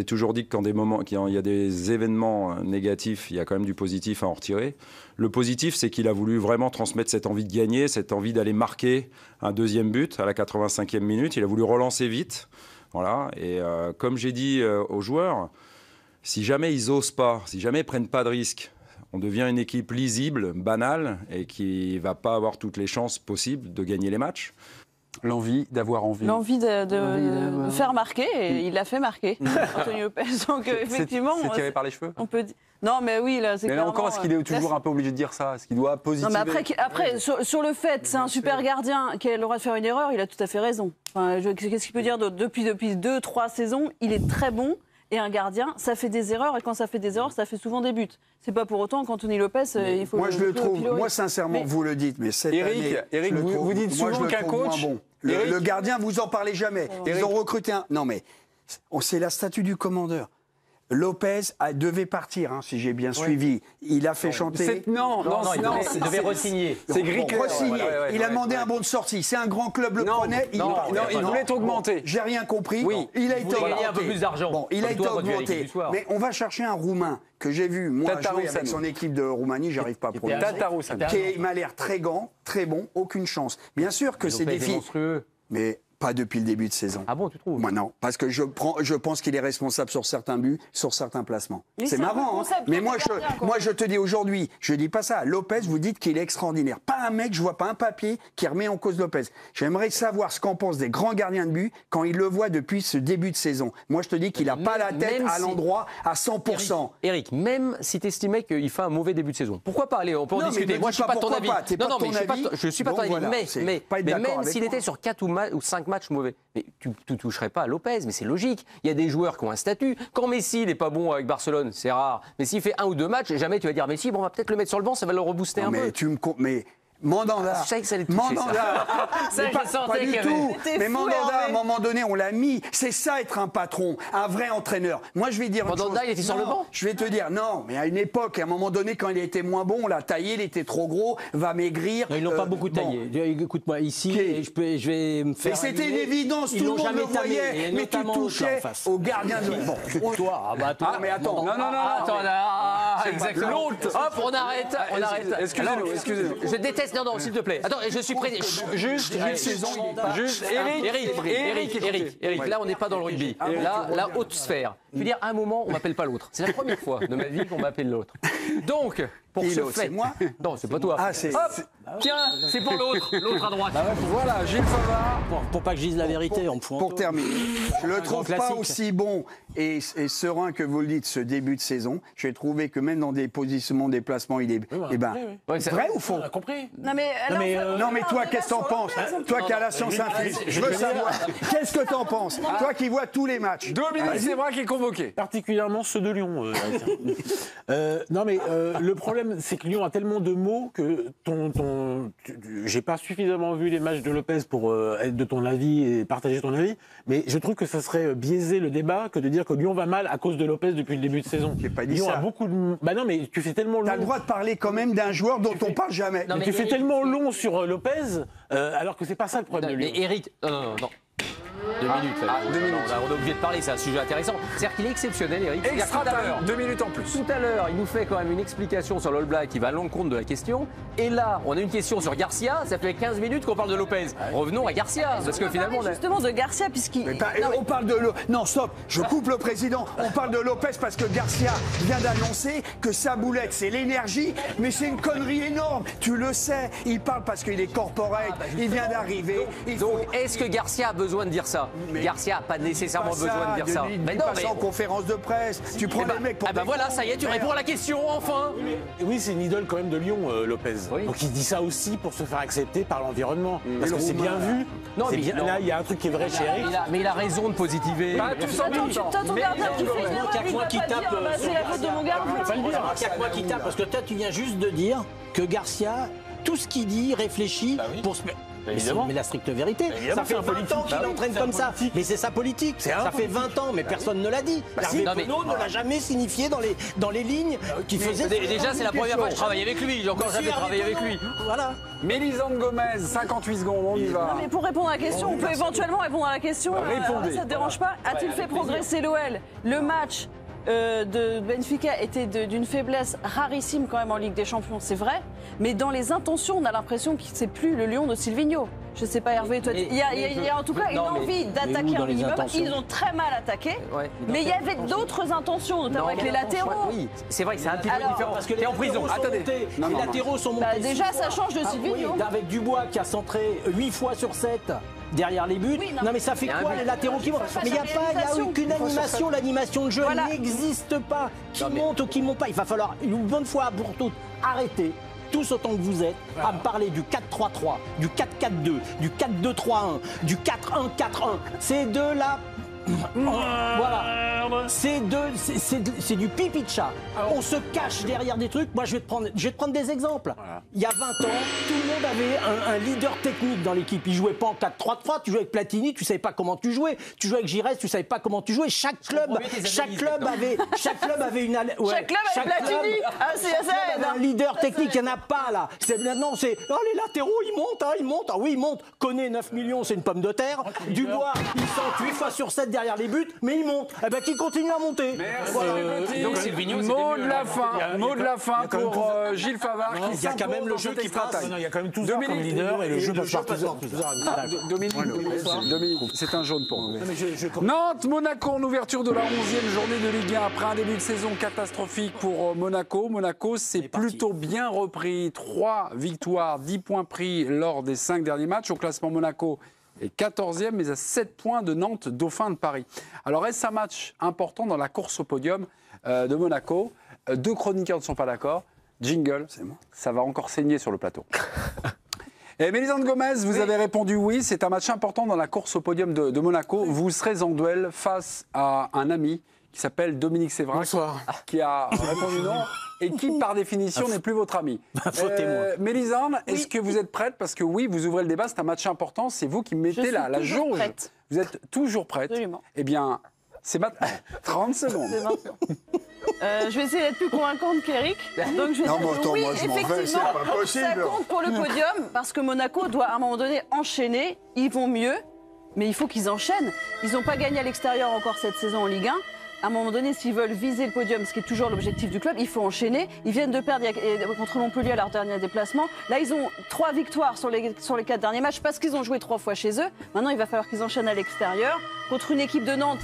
toujours dit que quand il y a des événements négatifs, il y a quand même du positif à en retirer. Le positif, c'est qu'il a voulu vraiment transmettre cette envie de gagner, cette envie d'aller marquer un deuxième but à la 85e minute. Il a voulu relancer vite. Voilà. Et comme j'ai dit aux joueurs, si jamais ils osent pas, si jamais ils prennent pas de risques, on devient une équipe lisible, banale, et qui ne va pas avoir toutes les chances possibles de gagner les matchs. L'envie d'avoir envie. L'envie de faire marquer, et il l'a fait marquer, Anthony Lopez. Donc effectivement... C'est tiré par les cheveux? On peut dire... Non, mais oui, là, c'est clairement... Mais là encore, est-ce qu'il est toujours un peu obligé de dire ça? Est-ce qu'il doit positiver? Non, mais après sur le fait, c'est un super gardien qui a le droit de faire une erreur, il a tout à fait raison. Enfin, qu'est-ce qu'il peut dire depuis 2-3 saisons? Il est très bon. Et un gardien, ça fait des erreurs, et quand ça fait des erreurs, ça fait souvent des buts. C'est pas pour autant qu'Anthony Lopez, il faut... Moi, je le trouve, moi, sincèrement, vous le dites, mais cette année... Eric, vous dites souvent qu'un coach... Bon. Le gardien, vous en parlez jamais. Ils ont recruté un... Non, mais c'est la statue du commandeur. Lopez devait partir, si j'ai bien suivi. Il a fait chanter. Non, il devait re-signer. C'est gris clair. Il a demandé un bon de sortie. C'est un grand club le prenait. Il voulait augmenter. J'ai rien compris. Oui. Il a été augmenté. Un peu plus d'argent. Bon, il a été augmenté. Mais on va chercher un Roumain que j'ai vu, moi, jouer avec son équipe de Roumanie, j'arrive pas à prononcer. Qui m'a l'air très grand, très bon, aucune chance. Bien sûr que c'est défi. Mais pas depuis le début de saison. Ah bon, tu trouves? Moi non, parce que je pense qu'il est responsable sur certains buts, sur certains placements. C'est marrant, mais moi je te dis aujourd'hui, je dis pas ça. Lopez, vous dites qu'il est extraordinaire. Pas un mec, je vois pas un papier qui remet en cause Lopez. J'aimerais savoir ce qu'en pensent des grands gardiens de but quand ils le voient depuis ce début de saison. Moi je te dis qu'il a pas la tête à l'endroit à 100%. Eric, même si tu estimais qu'il fait un mauvais début de saison, pourquoi pas? Allez, on peut en discuter. Moi je suis pas de ton avis. Je suis pas de ton avis, mais même s'il était sur 4 ou 5 matchs mauvais. Mais tu ne toucherais pas à Lopez, mais c'est logique. Il y a des joueurs qui ont un statut. Quand Messi n'est pas bon avec Barcelone, c'est rare. Mais s'il fait 1 ou 2 matchs, jamais tu vas dire Messi, bon, on va peut-être le mettre sur le banc, ça va le rebooster un peu. Mais Mandanda, je savais que ça allait te toucher, pas du tout. Mais Mandanda, à un moment donné, on l'a mis. C'est ça être un patron, un vrai entraîneur. Moi, je vais dire. Mandanda, il était sur le banc. Je vais te dire, non, mais à une époque, à un moment donné, quand il était moins bon, on l'a taillé, il était trop gros, va maigrir. Non, ils l'ont pas beaucoup taillé. Écoute-moi, ici, je vais me faire. Mais c'était une évidence, tout le monde le voyait, mais tu touchais au gardien de. Bon, toi, ah, mais attends. Non. Attends, exactement. Hop, on arrête. Excusez-nous. Je déteste. Non, s'il te plaît. Attends, je suis prêt. Juste, Eric, là, on n'est pas dans le rugby. Là, la haute sphère. Je veux dire, à un moment, on m'appelle pas l'autre. C'est la première fois de ma vie qu'on m'appelle l'autre. Donc, pour ce fait. C'est moi? Non, c'est pas toi. Hop, tiens, c'est pour l'autre à droite. Voilà, Gilles Favard. Pour pas que je dise la vérité, on me fout. Pour terminer, je le trouve pas aussi bon et serein que vous le dites ce début de saison. J'ai trouvé que même dans des positionnements, des placements, il est. Vrai ou faux? On a compris. Non, mais toi, qu'est-ce que t'en penses? Toi qui as la science infuse, je veux savoir. Qu'est-ce que t'en penses? Toi qui vois tous les matchs. Dominique Sévrac est convoqué. Particulièrement ceux de Lyon. Non, mais le problème, c'est que Lyon a tellement de mots que j'ai pas suffisamment vu les matchs de Lopez pour être de ton avis et partager ton avis, mais je trouve que ça serait biaiser le débat que de dire que Lyon va mal à cause de Lopez depuis le début de saison. J'ai pas dit Lyon ça. a beaucoup de... Bah non, mais tu fais tellement long. T'as le droit de parler quand même d'un joueur dont on parle jamais. Non, mais tu fais tellement long sur Lopez, alors que c'est pas ça le problème de Lyon. Mais Eric, non. 2 minutes. On est obligé de parler, c'est un sujet intéressant. C'est-à-dire qu'il est exceptionnel, Eric. Extra talent, 2 minutes en plus. Tout à l'heure, il nous fait quand même une explication sur l'All Black qui va à l'encontre de la question. Et là, on a une question sur Garcia. Ça fait 15 minutes qu'on parle de Lopez. Revenons à Garcia, parce que finalement, on a... justement de Garcia puisqu'il. On parle de non, stop. Je coupe le président. On parle de Lopez parce que Garcia vient d'annoncer que sa boulette, c'est l'énergie, mais c'est une connerie énorme. Tu le sais. Il parle parce qu'il est corporate. Il vient d'arriver. Donc, est-ce que Garcia a besoin de dire ça? Garcia n'a pas nécessairement besoin de dire ça. Mais non, mais en conférence de presse, tu prends les mecs pour. Ah ben voilà, ça y est, tu réponds à la question enfin. Oui, c'est une idole quand même de Lyon, Lopez. Oui. Donc il dit ça aussi pour se faire accepter par l'environnement. Parce que c'est bien vu. Non, mais là, il y a un truc qui est vrai chez Eric. Mais il a raison de positiver. T'as ton gardien qui fait qu'il y a moi qui tape. C'est la faute de mon gardien. Il y a moi qui tape parce que toi, tu viens juste de dire que Garcia, tout ce qu'il dit, réfléchit pour se. Mais la stricte vérité, ça fait 20 ans qu'il entraîne comme ça. Mais c'est sa politique. Ça fait 20 ans, mais personne ne l'a dit. Hervé Penaud ne l'a jamais signifié dans les lignes qui faisaient. Déjà, c'est la première fois que je travaille avec lui. J'ai encore jamais travaillé avec lui. Voilà. Mélisande Gomez, 58 secondes, on y va. Non, mais pour répondre à la question, on peut éventuellement répondre à la question. Répondez. Ça ne te dérange pas? A-t-il fait progresser l'OL? Le match de Benfica était d'une faiblesse rarissime quand même en Ligue des Champions, c'est vrai, mais dans les intentions, on a l'impression que c'est plus le Lyon de Silvino. Je sais pas, Hervé, toi, il y a en tout cas une envie d'attaquer un minimum. Ils ont très mal attaqué, mais il y avait d'autres intentions, notamment avec les latéraux. Oui, c'est vrai que c'est un petit peu différent. Parce que les en prison. Attendez, les latéraux sont montés. Déjà, ça change de Silvino. Avec Dubois qui a centré 8 fois sur 7. Derrière les buts. Oui, non mais ça fait quoi les latéraux qui montent? Mais il n'y a aucune animation. L'animation de jeu n'existe pas. Qui monte ou qui monte pas. Il va falloir une bonne fois pour toutes arrêter, tous autant que vous êtes, à me parler du 4-3-3, du 4-4-2, du 4-2-3-1, du 4-1-4-1. C'est de la Voilà. C'est du pipi de chat. On se cache derrière des trucs. Moi, je vais te prendre des exemples. Voilà. Il y a 20 ans, tout le monde avait un leader technique dans l'équipe. Il jouait pas en 4-3-3. Tu jouais avec Platini, tu savais pas comment tu jouais. Tu jouais avec Giresse, tu savais pas comment tu jouais. Chaque club avait une. Ouais, chaque club avait Platini. Un leader technique. Il n'y en a pas là. Maintenant, c'est les latéraux, ils montent. Ah oui, ils montent. Koné 9 millions, c'est une pomme de terre. Dubois, il sent 8 fois sur 7 derrière les buts, mais il monte. Eh ben, qu'il continue à monter. Merci. Donc c'est mot de la fin pour Gilles Favard. Il y a quand même le jeu qui passe. Il y a quand même Touzard comme leader et le jeu passe par Touzard. Dominique, c'est un jaune pour vous. Nantes-Monaco en ouverture de la 11e journée de Ligue 1 après un début de saison catastrophique pour Monaco. Monaco s'est plutôt bien repris. 3 victoires, 10 points pris lors des 5 derniers matchs. Au classement, Monaco est 14e, mais à 7 points de Nantes, dauphin de Paris. Alors, est-ce un match important dans la course au podium de Monaco? 2 chroniqueurs ne sont pas d'accord. Jingle, ça va encore saigner sur le plateau. Et Mélisande Gomez, vous avez répondu oui, c'est un match important dans la course au podium de Monaco. Vous serez en duel face à un ami qui s'appelle Dominique Sévrac, qui a répondu non et qui, par définition, n'est plus votre ami. Mélisande, est-ce que vous êtes prête? Parce que oui, vous ouvrez le débat, c'est un match important, c'est vous qui mettez la jauge. Prête. Vous êtes toujours prête? Absolument. Eh bien, c'est maintenant. 30 secondes. Je vais essayer d'être plus convaincante qu'Eric. Donc je vais dire oui, effectivement, ça compte pour le podium, parce que Monaco doit à un moment donné enchaîner. Ils vont mieux, mais il faut qu'ils enchaînent. Ils n'ont pas gagné à l'extérieur encore cette saison en Ligue 1. À un moment donné, s'ils veulent viser le podium, ce qui est toujours l'objectif du club, il faut enchaîner. Ils viennent de perdre contre Montpellier à leur dernier déplacement. Là, ils ont 3 victoires sur les 4 derniers matchs parce qu'ils ont joué 3 fois chez eux. Maintenant, il va falloir qu'ils enchaînent à l'extérieur contre une équipe de Nantes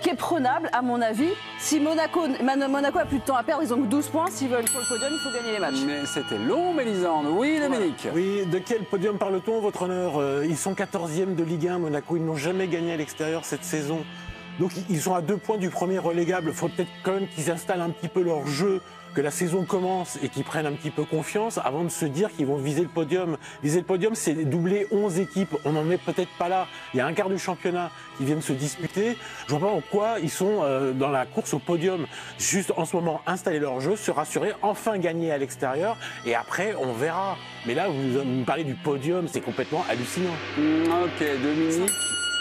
qui est prenable, à mon avis. Si Monaco a plus de temps à perdre, ils ont que 12 points. S'ils veulent sur le podium, il faut gagner les matchs. Mais c'était long, Mélisande. Oui, Dominique. Oui, de quel podium parle-t-on, votre honneur? Ils sont 14e de Ligue 1, Monaco. Ils n'ont jamais gagné à l'extérieur cette saison. Donc ils sont à 2 points du premier relégable. Il faut peut-être quand même qu'ils installent un petit peu leur jeu, que la saison commence et qu'ils prennent un petit peu confiance avant de se dire qu'ils vont viser le podium. Viser le podium, c'est doubler 11 équipes. On n'en est peut-être pas là. Il y a un quart du championnat qui viennent se disputer. Je vois pas en quoi ils sont dans la course au podium. Juste en ce moment, installer leur jeu, se rassurer, enfin gagner à l'extérieur et après, on verra. Mais là, vous me parlez du podium, c'est complètement hallucinant. Ok, Dominique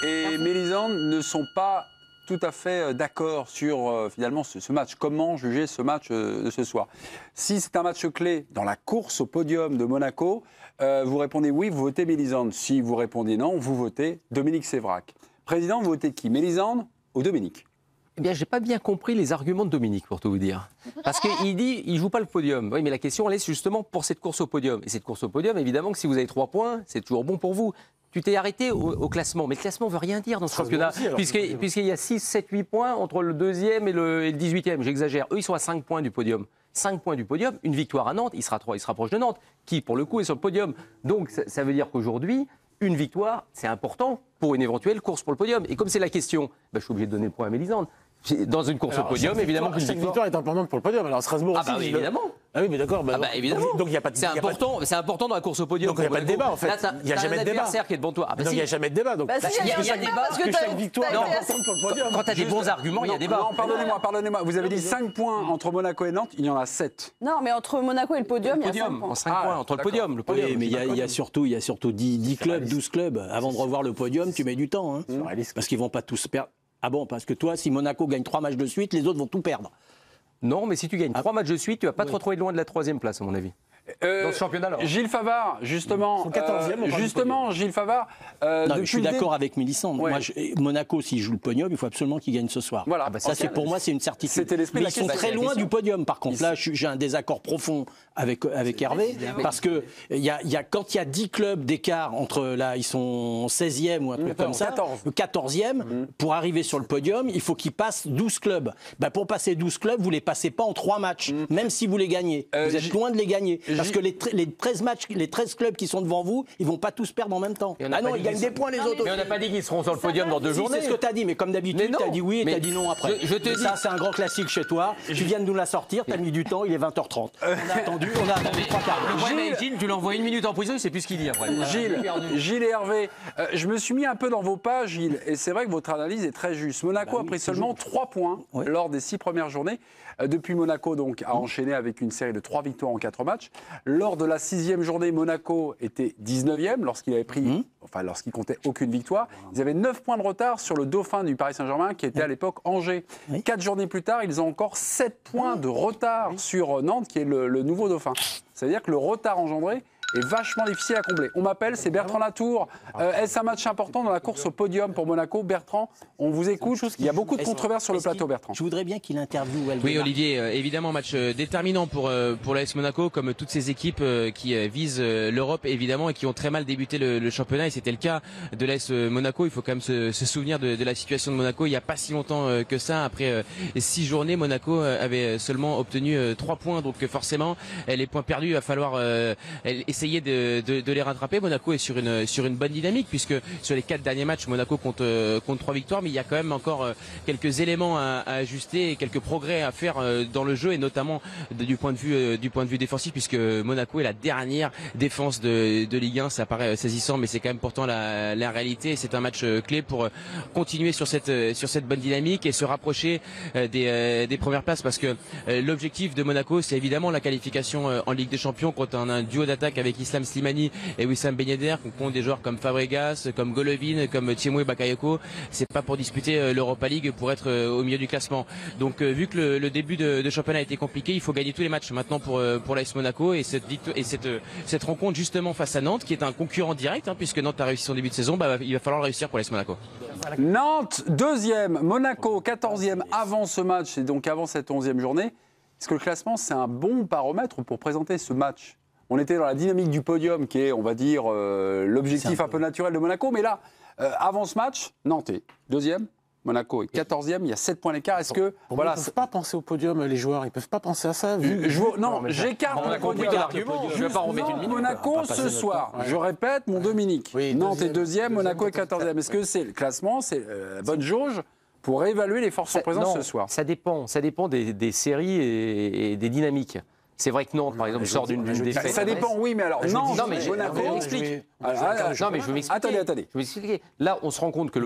et Mélisande ne sont pas tout à fait d'accord sur finalement ce match. Comment juger ce match de ce soir? Si c'est un match clé dans la course au podium de Monaco, vous répondez oui, vous votez Mélisande. Si vous répondez non, vous votez Dominique Sévrac. Président, vous votez qui? Mélisande ou Dominique? Eh bien, j'ai pas bien compris les arguments de Dominique, pour tout vous dire. Parce qu'il dit, il joue pas le podium. Oui, mais la question, elle est justement pour cette course au podium. Et cette course au podium, évidemment, que si vous avez 3 points, c'est toujours bon pour vous. Tu t'es arrêté au classement. Mais le classement ne veut rien dire dans ce championnat. Puisqu'il y a 6, 7, 8 points entre le 2e et le 18e. J'exagère. Eux, ils sont à 5 points du podium. 5 points du podium, une victoire à Nantes, il se rapproche de Nantes, qui, pour le coup, est sur le podium. Donc, ça veut dire qu'aujourd'hui, une victoire, c'est important pour une éventuelle course pour le podium. Et comme c'est la question, je suis obligé de donner le point à Mélisande. Dans une course au podium, évidemment. Chaque victoire est importante pour le podium. Alors Strasbourg aussi. Ah bah oui, évidemment. Ah oui, mais d'accord. Évidemment. Donc il y a pas de. C'est important dans la course au podium. Donc il n'y a pas de débat en fait. Il n'y a jamais de débat. Qui est devant toi. Donc il n'y a jamais de débat. Donc il y a débat parce que chaque victoire est importante pour le podium. Quand tu as des bons arguments, il y a débat. Non, pardonnez-moi. Vous avez dit 5 points entre Monaco et Nantes. Il y en a 7. Non, mais entre Monaco et le podium, il y a 5 points. 5 points entre le podium. Oui, mais il y a surtout 10 clubs, 12 clubs. Avant de revoir le podium, tu mets du temps. Parce qu'ils ne vont pas tous perdre. Ah bon, parce que toi, si Monaco gagne 3 matchs de suite, les autres vont tout perdre. Non, mais si tu gagnes 3 matchs de suite, tu ne vas pas te retrouver loin de la 3e place, à mon avis. Dans ce championnat-là. Gilles Favard, justement. 14e, Gilles Favard. Je suis d'accord avec Mélisande. Ouais. Monaco, s'il joue le podium, il faut absolument qu'il gagne ce soir. Voilà. Ça, pour moi, c'est une certitude. C'était l'esprit. Mais ils sont très loin du podium, par contre. Là, j'ai un désaccord profond avec Hervé. Parce que quand il y a 10 clubs d'écart entre là, ils sont 16e ou un truc comme ça, 14e, pour arriver sur le podium, il faut qu'ils passent 12 clubs. Pour passer 12 clubs, vous ne les passez pas en 3 matchs, même si vous les gagnez. Vous êtes loin de les gagner. Parce que les 13 matchs, les 13 clubs qui sont devant vous, ils vont pas tous perdre en même temps. Ah non, ils gagnent des points les autres. Mais on n'a pas dit qu'ils seront sur le podium dans 2 journées. C'est ce que tu as dit, mais comme d'habitude, tu as dit oui et tu as dit non après. Je te dis. Ça, c'est un grand classique chez toi. Tu viens de nous la sortir, tu as mis du temps, il est 20h30. On a attendu 3 quarts d'heure. Gilles, tu l'envoies 1 minute en prison, il sait plus ce qu'il dit après. Gilles et Hervé, je me suis mis un peu dans vos pages, Gilles, et c'est vrai que votre analyse est très juste. Monaco a pris seulement 3 points lors des 6 premières journées. Depuis, Monaco donc, a enchaîné avec une série de 3 victoires en 4 matchs. Lors de la 6e journée, Monaco était 19e lorsqu'il avait pris, lorsqu'il comptait aucune victoire. Ils avaient 9 points de retard sur le dauphin du Paris Saint-Germain qui était à l'époque Angers. 4 journées plus tard, ils ont encore 7 points de retard sur Nantes qui est le nouveau dauphin. C'est-à-dire que le retard engendré est vachement difficile à combler. On m'appelle, c'est Bertrand Latour. Est-ce un match important dans la course au podium pour Monaco? Bertrand, on vous écoute. Il y a beaucoup de controverses sur le plateau, Bertrand. Je voudrais bien qu'il interviewe Waldemar. Oui, Olivier, évidemment, match déterminant pour l'AS Monaco, comme toutes ces équipes qui visent l'Europe, évidemment, et qui ont très mal débuté le championnat. Et c'était le cas de l'AS Monaco. Il faut quand même se souvenir de la situation de Monaco. Il n'y a pas si longtemps que ça. Après 6 journées, Monaco avait seulement obtenu 3 points. Donc forcément, les points perdus, il va falloir essayer de les rattraper. Monaco est sur une bonne dynamique, puisque sur les 4 derniers matchs, Monaco compte 3 victoires, mais il y a quand même encore quelques éléments à ajuster et quelques progrès à faire dans le jeu, et notamment du point de vue défensif, puisque Monaco est la dernière défense de Ligue 1. Ça paraît saisissant, mais c'est quand même pourtant la réalité. C'est un match clé pour continuer sur cette bonne dynamique et se rapprocher des premières places, parce que l'objectif de Monaco, c'est évidemment la qualification en Ligue des Champions contre un duo d'attaque avec Islam Slimani et Wissam Ben Yedder, qui compte des joueurs comme Fabregas, comme Golovin, comme Thiemoué Bakayoko. C'est pas pour disputer l'Europa League, pour être au milieu du classement. Donc vu que le début de championnat a été compliqué, il faut gagner tous les matchs maintenant pour l'AS Monaco, et cette rencontre justement face à Nantes, qui est un concurrent direct, puisque Nantes a réussi son début de saison, il va falloir le réussir pour l'AS Monaco. Nantes 2e, Monaco 14e avant ce match, et donc avant cette 11e journée. Est-ce que le classement, c'est un bon baromètre pour présenter ce match? On était dans la dynamique du podium, qui est, on va dire, l'objectif un peu naturel de Monaco. Mais là, avant ce match, Nantes est 2e, Monaco est 14e, il y a 7 points d'écart. Est-ce que... Ils ne peuvent pas penser au podium, les joueurs, ils ne peuvent pas penser à ça. Non, j'écarte le podium. Je ne vais pas remettre une minute. Monaco ce soir, je répète, mon Dominique. Oui, Nantes est 2e, Monaco est 14e. Est-ce que c'est le classement, c'est la bonne jauge pour évaluer les forces en présence ce soir? Ça dépend des séries et des dynamiques. C'est vrai que Nantes, par exemple, sort d'une défaite. Ça dépend, oui, mais alors Nantes, Monaco, je m'explique. Non, mais je vais m'expliquer. Attendez. Je vais m'expliquer. Là, on se rend compte que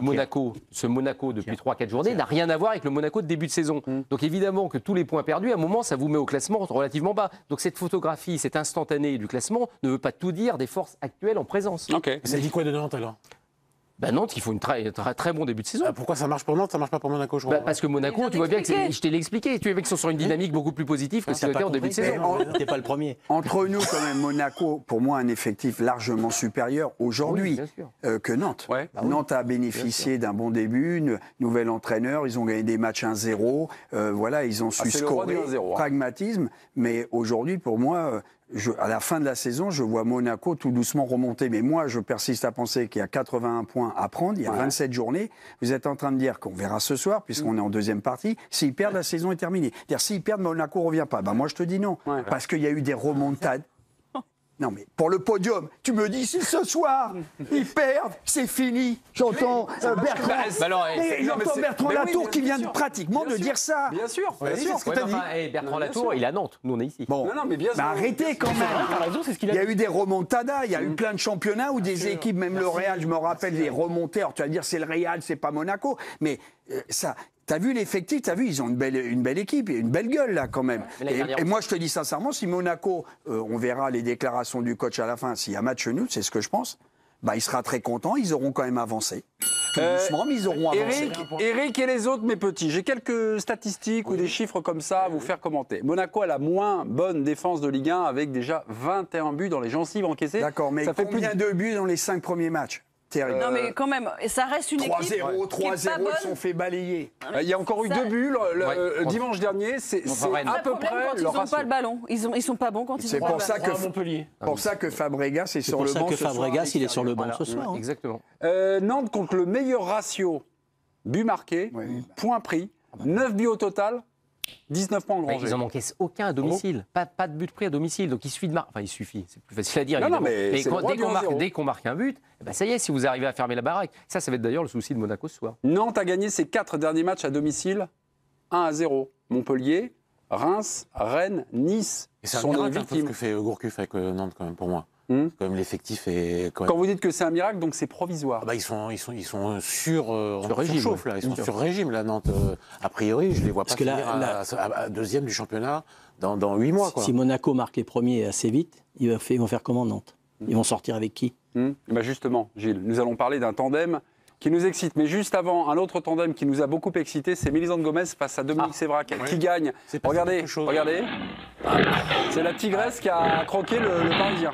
ce Monaco depuis 3-4 journées n'a rien à voir avec le Monaco de début de saison. Donc évidemment que tous les points perdus, à un moment, ça vous met au classement relativement bas. Donc cette photographie, cet instantané du classement ne veut pas tout dire des forces actuelles en présence. Okay. Ça dit quoi de Nantes alors? Nantes, il faut un très bon début de saison. Pourquoi ça marche pour Nantes, ça marche pas pour Monaco, je crois. Parce que Monaco, tu vois bien que je t'ai expliqué. Tu vois qu'ils sont sur une dynamique beaucoup plus positive que ce qu'ils étaient en début de saison. T'es pas le premier. Entre nous, quand même, Monaco, pour moi, un effectif largement supérieur aujourd'hui que Nantes. Nantes a bénéficié d'un bon début, nouvel entraîneur, ils ont gagné des matchs 1-0. Voilà, ils ont su scorer, pragmatisme. Mais aujourd'hui, pour moi... à la fin de la saison, je vois Monaco tout doucement remonter. Mais moi, je persiste à penser qu'il y a 81 points à prendre. Il y a 27 journées. Vous êtes en train de dire qu'on verra ce soir, puisqu'on est en deuxième partie. S'ils perdent, la saison est terminée. C'est-à-dire, s'ils perdent, Monaco ne revient pas. Moi, je te dis non. Parce qu'il y a eu des remontades. Non, mais pour le podium, tu me dis si ce soir, ils perdent, c'est fini. J'entends Bertrand Latour qui vient pratiquement de dire ça. Bien sûr. Bertrand Latour, il est à Nantes. Nous, on est ici. Bon, mais bien sûr. Arrêtez quand même. Il y a eu des remontadas, il y a eu plein de championnats où des équipes, même le Real, je me rappelle, les remontées. Alors tu vas dire c'est le Real, c'est pas Monaco. Mais ça... T'as vu l'effectif, t'as vu, ils ont une belle équipe, une belle gueule là quand même. Et moi je te dis sincèrement, si Monaco, on verra les déclarations du coach à la fin, s'il y a match nul, c'est ce que je pense, il sera très content, ils auront quand même avancé. Tout doucement, mais ils auront avancé. Eric et les autres, mes petits, j'ai quelques statistiques ou des chiffres comme ça à vous faire commenter. Monaco a la moins bonne défense de Ligue 1 avec déjà 21 buts dans les gencives encaissées. D'accord, mais ça fait combien de buts dans les 5 premiers matchs? Terrible. Non mais quand même, ça reste une équipe 3-0, ils sont fait balayer. Il y a encore eu 2 buts dimanche dernier, c'est à peu près quand ils n'ont pas le ballon. Ils sont pas bons quand ils ont pas le ballon. C'est pour ça que Fabregas est sur le banc. C'est pour ça que Fabregas il est sur le banc ce soir. Exactement. Nantes contre le meilleur ratio but marqué, points pris, 9 buts au total. 19 points engrangés. Ils n'en encaissent aucun à domicile. Pas de but pris à domicile. Donc il suffit de marquer. Enfin, il suffit, c'est plus facile à dire. Non, mais dès qu'on marque un but, ça y est, si vous arrivez à fermer la baraque. Ça va être d'ailleurs le souci de Monaco ce soir. Nantes a gagné ses 4 derniers matchs à domicile 1-0. Montpellier, Reims, Rennes, Nice sont des victimes. Ce que fait Gourcuff avec Nantes, quand même, pour moi. Quand même, l'effectif est. Quand vous dites que c'est un miracle, donc c'est provisoire. Ils sont sur régime, là. Ils sont sur régime, là, Nantes. A priori, je les vois pas finir à deuxième du championnat dans 8 mois. Quoi. Si Monaco marque les premiers assez vite, ils vont faire comment Nantes? Ils vont sortir avec qui? Justement, Gilles, nous allons parler d'un tandem qui nous excite. Mais juste avant, un autre tandem qui nous a beaucoup excité, c'est Mélisande Gomez face à Dominique Sévrac, qui gagne. Regardez. C'est la tigresse qui a croqué le Parisien.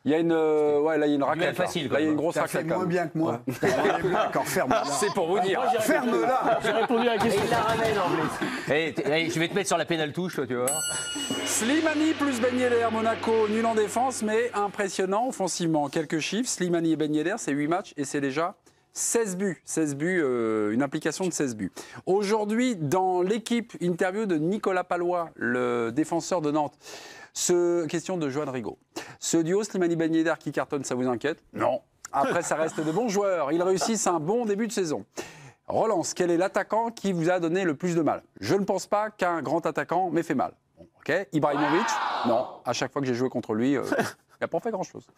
Il y a une, là, il y a une raquette. Facile, là, il y a une grosse raquette. Ça fait moins bien que moi. D'accord, ferme-la. C'est pour vous dire. Ferme-la. J'ai répondu à la question. Et il la ramène en plus. Je vais te mettre sur la pénale touche, toi, tu vois. Slimani plus Ben Yedder, Monaco, nul en défense, mais impressionnant offensivement. Quelques chiffres. Slimani et Ben Yedder, c'est 8 matchs et c'est déjà 16 buts. 16 buts, une implication de 16 buts. Aujourd'hui, dans l'équipe, interview de Nicolas Palois, le défenseur de Nantes. Question de Johan Rigaud. Ce duo Slimani-Ben Yedder qui cartonne, ça vous inquiète? Non. Après, ça reste de bons joueurs. Ils réussissent un bon début de saison. Relance, quel est l'attaquant qui vous a donné le plus de mal? Je ne pense pas qu'un grand attaquant m'ait fait mal. Ibrahimovic? Non. À chaque fois que j'ai joué contre lui, il n'a pas fait grand-chose.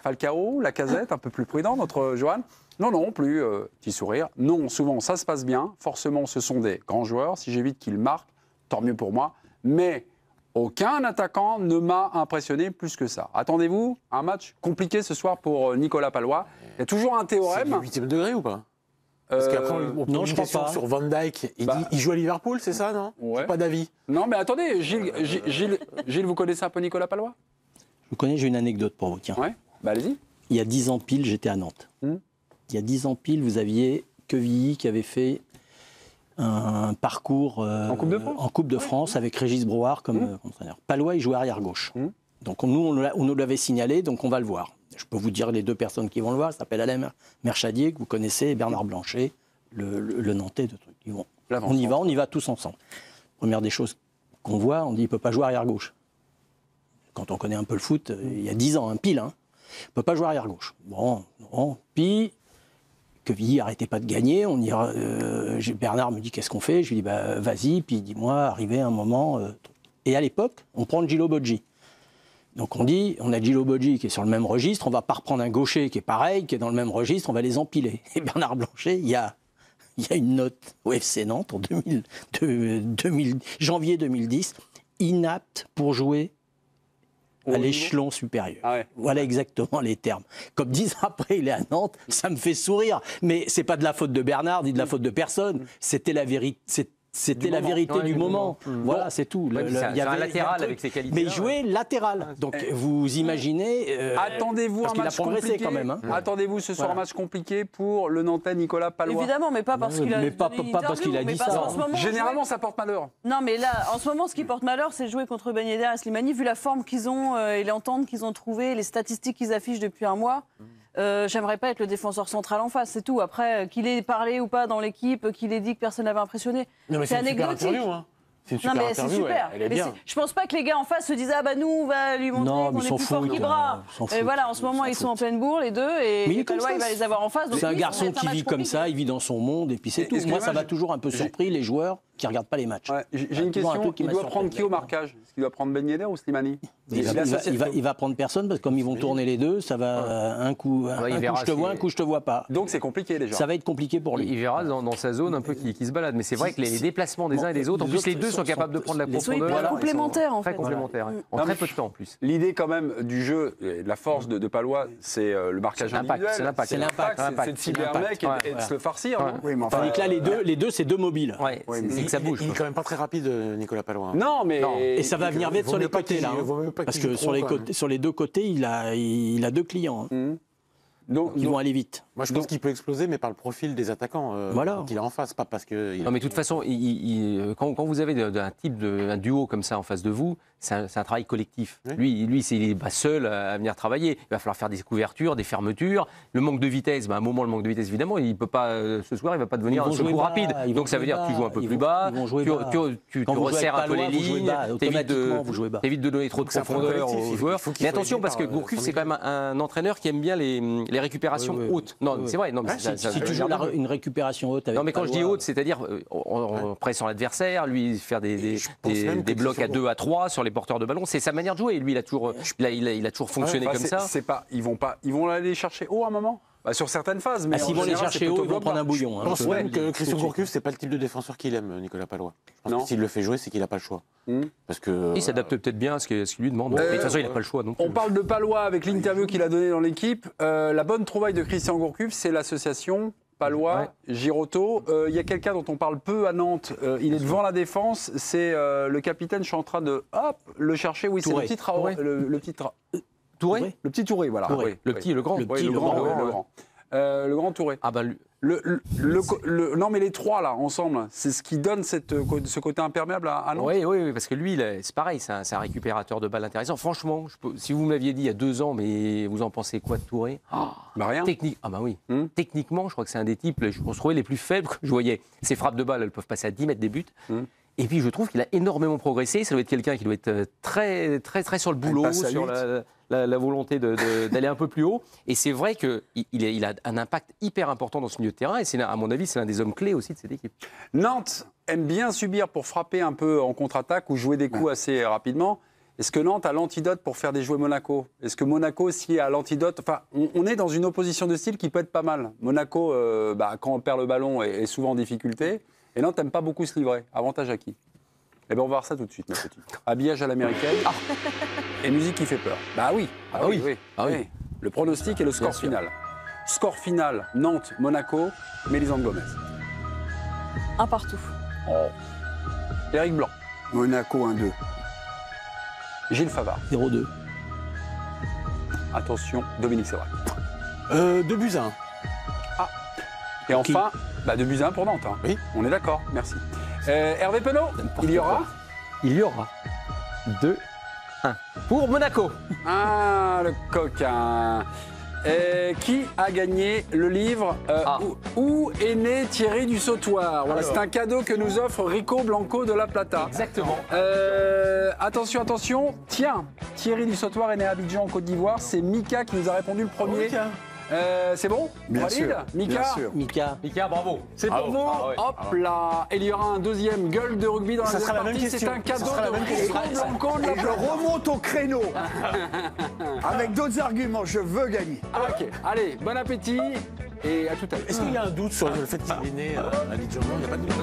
Falcao, Lacazette, un peu plus prudent, notre Johan? Non, plus. Petit sourire. Non, souvent, ça se passe bien. Forcément, ce sont des grands joueurs. Si j'évite qu'ils marquent, tant mieux pour moi. Mais aucun attaquant ne m'a impressionné plus que ça. Attendez-vous un match compliqué ce soir pour Nicolas Palois. Il y a toujours un théorème. C'est du 8e degré ou pas? Parce qu'après, on je pense pas. Sur Van Dijk, il joue à Liverpool, c'est ça, non? Ouais. Pas d'avis. Non, mais attendez, Gilles, vous connaissez un peu Nicolas Palois? Je connais, j'ai une anecdote pour vous, tiens. Ouais, allez-y. Il y a 10 ans pile, j'étais à Nantes. Il y a 10 ans pile, vous aviez Quevilly qui avait fait un parcours en Coupe de France avec Régis Brouard comme entraîneur. Palois, il jouait arrière-gauche. Donc nous, on nous l'avait signalé, donc on va le voir. Je peux vous dire les 2 personnes qui vont le voir. Ça s'appelle Alain Merchadier, que vous connaissez, et Bernard Blanchet, le Nantais de trucs. On y va tous ensemble. Première des choses qu'on voit, on dit il ne peut pas jouer arrière-gauche. Quand on connaît un peu le foot, il y a 10 ans, pile, il ne peut pas jouer arrière-gauche. Bon, puis Quevilly arrêtait pas de gagner. Bernard me dit qu'est-ce qu'on fait? Je lui dis vas-y, puis dis-moi, arrivé un moment. Et à l'époque, on prend Gillo Boggi. Donc on a Gillo Boggi qui est sur le même registre, on va pas reprendre un gaucher qui est pareil, qui est dans le même registre, on va les empiler. Et Bernard Blanchet, il y a une note au FC Nantes en janvier 2010, inapte pour jouer à l'échelon supérieur. Voilà exactement les termes. Comme 10 ans après, il est à Nantes, ça me fait sourire. Mais c'est pas de la faute de Bernard, ni de la faute de personne. C'était la vérité. C'était la vérité du moment. Voilà, c'est tout. Il y avait un latéral avec ses qualités. Mais il jouait latéral. Donc vous imaginez. Attendez-vous un match compliqué quand même. Attendez-vous ce soir un match compliqué pour le Nantais Nicolas Palois. Évidemment, mais pas parce qu'il a dit ça. Généralement, ça porte malheur. Non, mais là, en ce moment, ce qui porte malheur, c'est jouer contre Ben Yedder et Slimani, vu la forme qu'ils ont et l'entente qu'ils ont trouvée, les statistiques qu'ils affichent depuis un mois. J'aimerais pas être le défenseur central en face, c'est tout. Après, qu'il ait parlé ou pas dans l'équipe, qu'il ait dit que personne n'avait impressionné, c'est anecdotique. C'est une super interview, elle est bien. Je pense pas que les gars en face se disent nous on va lui montrer qu'on est plus fort qu'Ibra. Et voilà, en ce moment ils sont en pleine bourre les deux et Palois il va les avoir en face. C'est un garçon qui vit comme ça, il vit dans son monde et puis c'est tout. Moi ça m'a toujours un peu surpris les joueurs qui regardent pas les matchs. J'ai une question, il doit prendre qui au marquage? Est-ce qu'il doit prendre Ben Yedder ou Slimani? Il va prendre personne parce que comme ils vont tourner les deux, ça va un coup je te vois, un coup je te vois pas. Donc c'est compliqué déjà. Ça va être compliqué pour lui. Il verra dans sa zone un peu qui se balade. Mais c'est vrai que les déplacements des uns et des autres, en plus les deux sont capables de prendre la profondeur. Complémentaires en fait. Très complémentaires, en très peu de temps en plus. L'idée quand même du jeu, de la force de Palois, c'est le marquage individuel. C'est l'impact. C'est de cibler un mec et de se le farcir. Tandis que là les deux c'est deux mobiles. C'est que ça bouge. Il est quand même pas très rapide, Nicolas Palois. Non, mais et ça va venir vite sur les côtés là. Parce que sur les 2 côtés, il a 2 clients. qui vont aller vite. Moi, je pense qu'il peut exploser, mais par le profil des attaquants qu'il a en face, pas parce que... Non, mais de toute façon, quand vous avez un duo comme ça en face de vous, c'est un travail collectif. Oui. Lui il n'est pas seul à venir travailler. Il va falloir faire des couvertures, des fermetures. Le manque de vitesse, à un moment, le manque de vitesse, évidemment, il peut pas, ce soir, il ne va pas devenir un secours rapide. Donc ça veut dire que tu joues un peu plus bas, tu resserres un peu les lignes, t'évites de donner trop de profondeur aux joueurs. Mais attention, parce que Gourcuff, c'est quand même un entraîneur qui aime bien les récupérations hautes. Non, c'est vrai. Non, mais si tu joues une récupération haute avec... Non, mais quand je dis haute, c'est-à-dire en pressant l'adversaire, lui faire des blocs à 2, à 3 sur les porteurs de ballon, c'est sa manière de jouer. Lui, il a toujours fonctionné comme ça. Ils vont aller chercher haut à un moment. Sur certaines phases, mais s'ils vont les chercher haut, ils vont prendre un bouillon. Je pense même que Christian Gourcuff, c'est pas le type de défenseur qu'il aime, Nicolas Pallois. Je pense que s'il le fait jouer, c'est qu'il n'a pas le choix. Parce que il s'adapte peut-être bien à ce qu'il lui demande. De toute façon, il n'a pas le choix. On parle de Pallois avec l'interview qu'il a donnée dans l'équipe. La bonne trouvaille de Christian Gourcuff, c'est l'association Pallois, Girotto. Il y a quelqu'un dont on parle peu à Nantes. Il est devant la défense. C'est le capitaine. Je suis en train de le chercher. Oui, c'est le petit Traoré. Touré. Le petit Touré, voilà. Touré. Le petit et le grand. Le grand Touré. Non, mais les trois, là, ensemble, c'est ce qui donne ce côté imperméable à Nantes. Oui, parce que lui, c'est pareil, c'est un récupérateur de balles intéressant. Franchement, si vous me l'aviez dit il y a 2 ans, mais vous en pensez quoi de Touré? Rien. Techniquement, je crois que c'est un des types, je trouvais les plus faibles que je voyais. Ses frappes de balles, elles peuvent passer à 10 mètres des buts. Et puis, je trouve qu'il a énormément progressé. Ça doit être quelqu'un qui doit être très, très, très sur le boulot, sur la volonté d'aller un peu plus haut. Et c'est vrai qu'il a un impact hyper important dans ce milieu de terrain. Et à mon avis, c'est l'un des hommes clés aussi de cette équipe. Nantes aime bien subir pour frapper un peu en contre-attaque ou jouer des coups assez rapidement. Est-ce que Nantes a l'antidote pour faire déjouer Monaco? Est-ce que Monaco aussi a l'antidote? Enfin, on est dans une opposition de style qui peut être pas mal. Monaco, quand on perd le ballon, est souvent en difficulté. Et Nantes n'aime pas beaucoup se livrer. Avantage à qui? Eh bien, on va voir ça tout de suite, ma petite. Habillage à l'américaine et musique qui fait peur. Oui. Le pronostic et le score final. Score final, Nantes-Monaco, Mélisande Gomez. 1 partout. Éric Blanc. Monaco 1-2. Gilles Favard. 0-2. Attention, Dominique Sévrac. 2-1. Et enfin, 2-1 pour Nantes. Oui. On est d'accord, merci. Hervé Penaud, il y aura 2-1 pour Monaco. Le coquin. Qui a gagné le livre Où est né Thierry du Sautoir? Voilà, c'est un cadeau que nous offre Rico Blanco de La Plata. Exactement. Attention. Tiens, Thierry du Sautoir est né à Abidjan en Côte d'Ivoire. C'est Mika qui nous a répondu le premier. C'est bon? Bien sûr. Mika, bravo. C'est pour vous. Hop là. Et il y aura un deuxième gueule de rugby dans la deuxième partie. C'est un cadeau de Rico Blanco de La Et je Plata. remonte au créneau avec d'autres arguments. Je veux gagner. Ok. Allez, bon appétit et à tout à l'heure. Est-ce qu'il y a un doute sur le fait qu'il est né à Abidjan? Il n'y a pas de doute.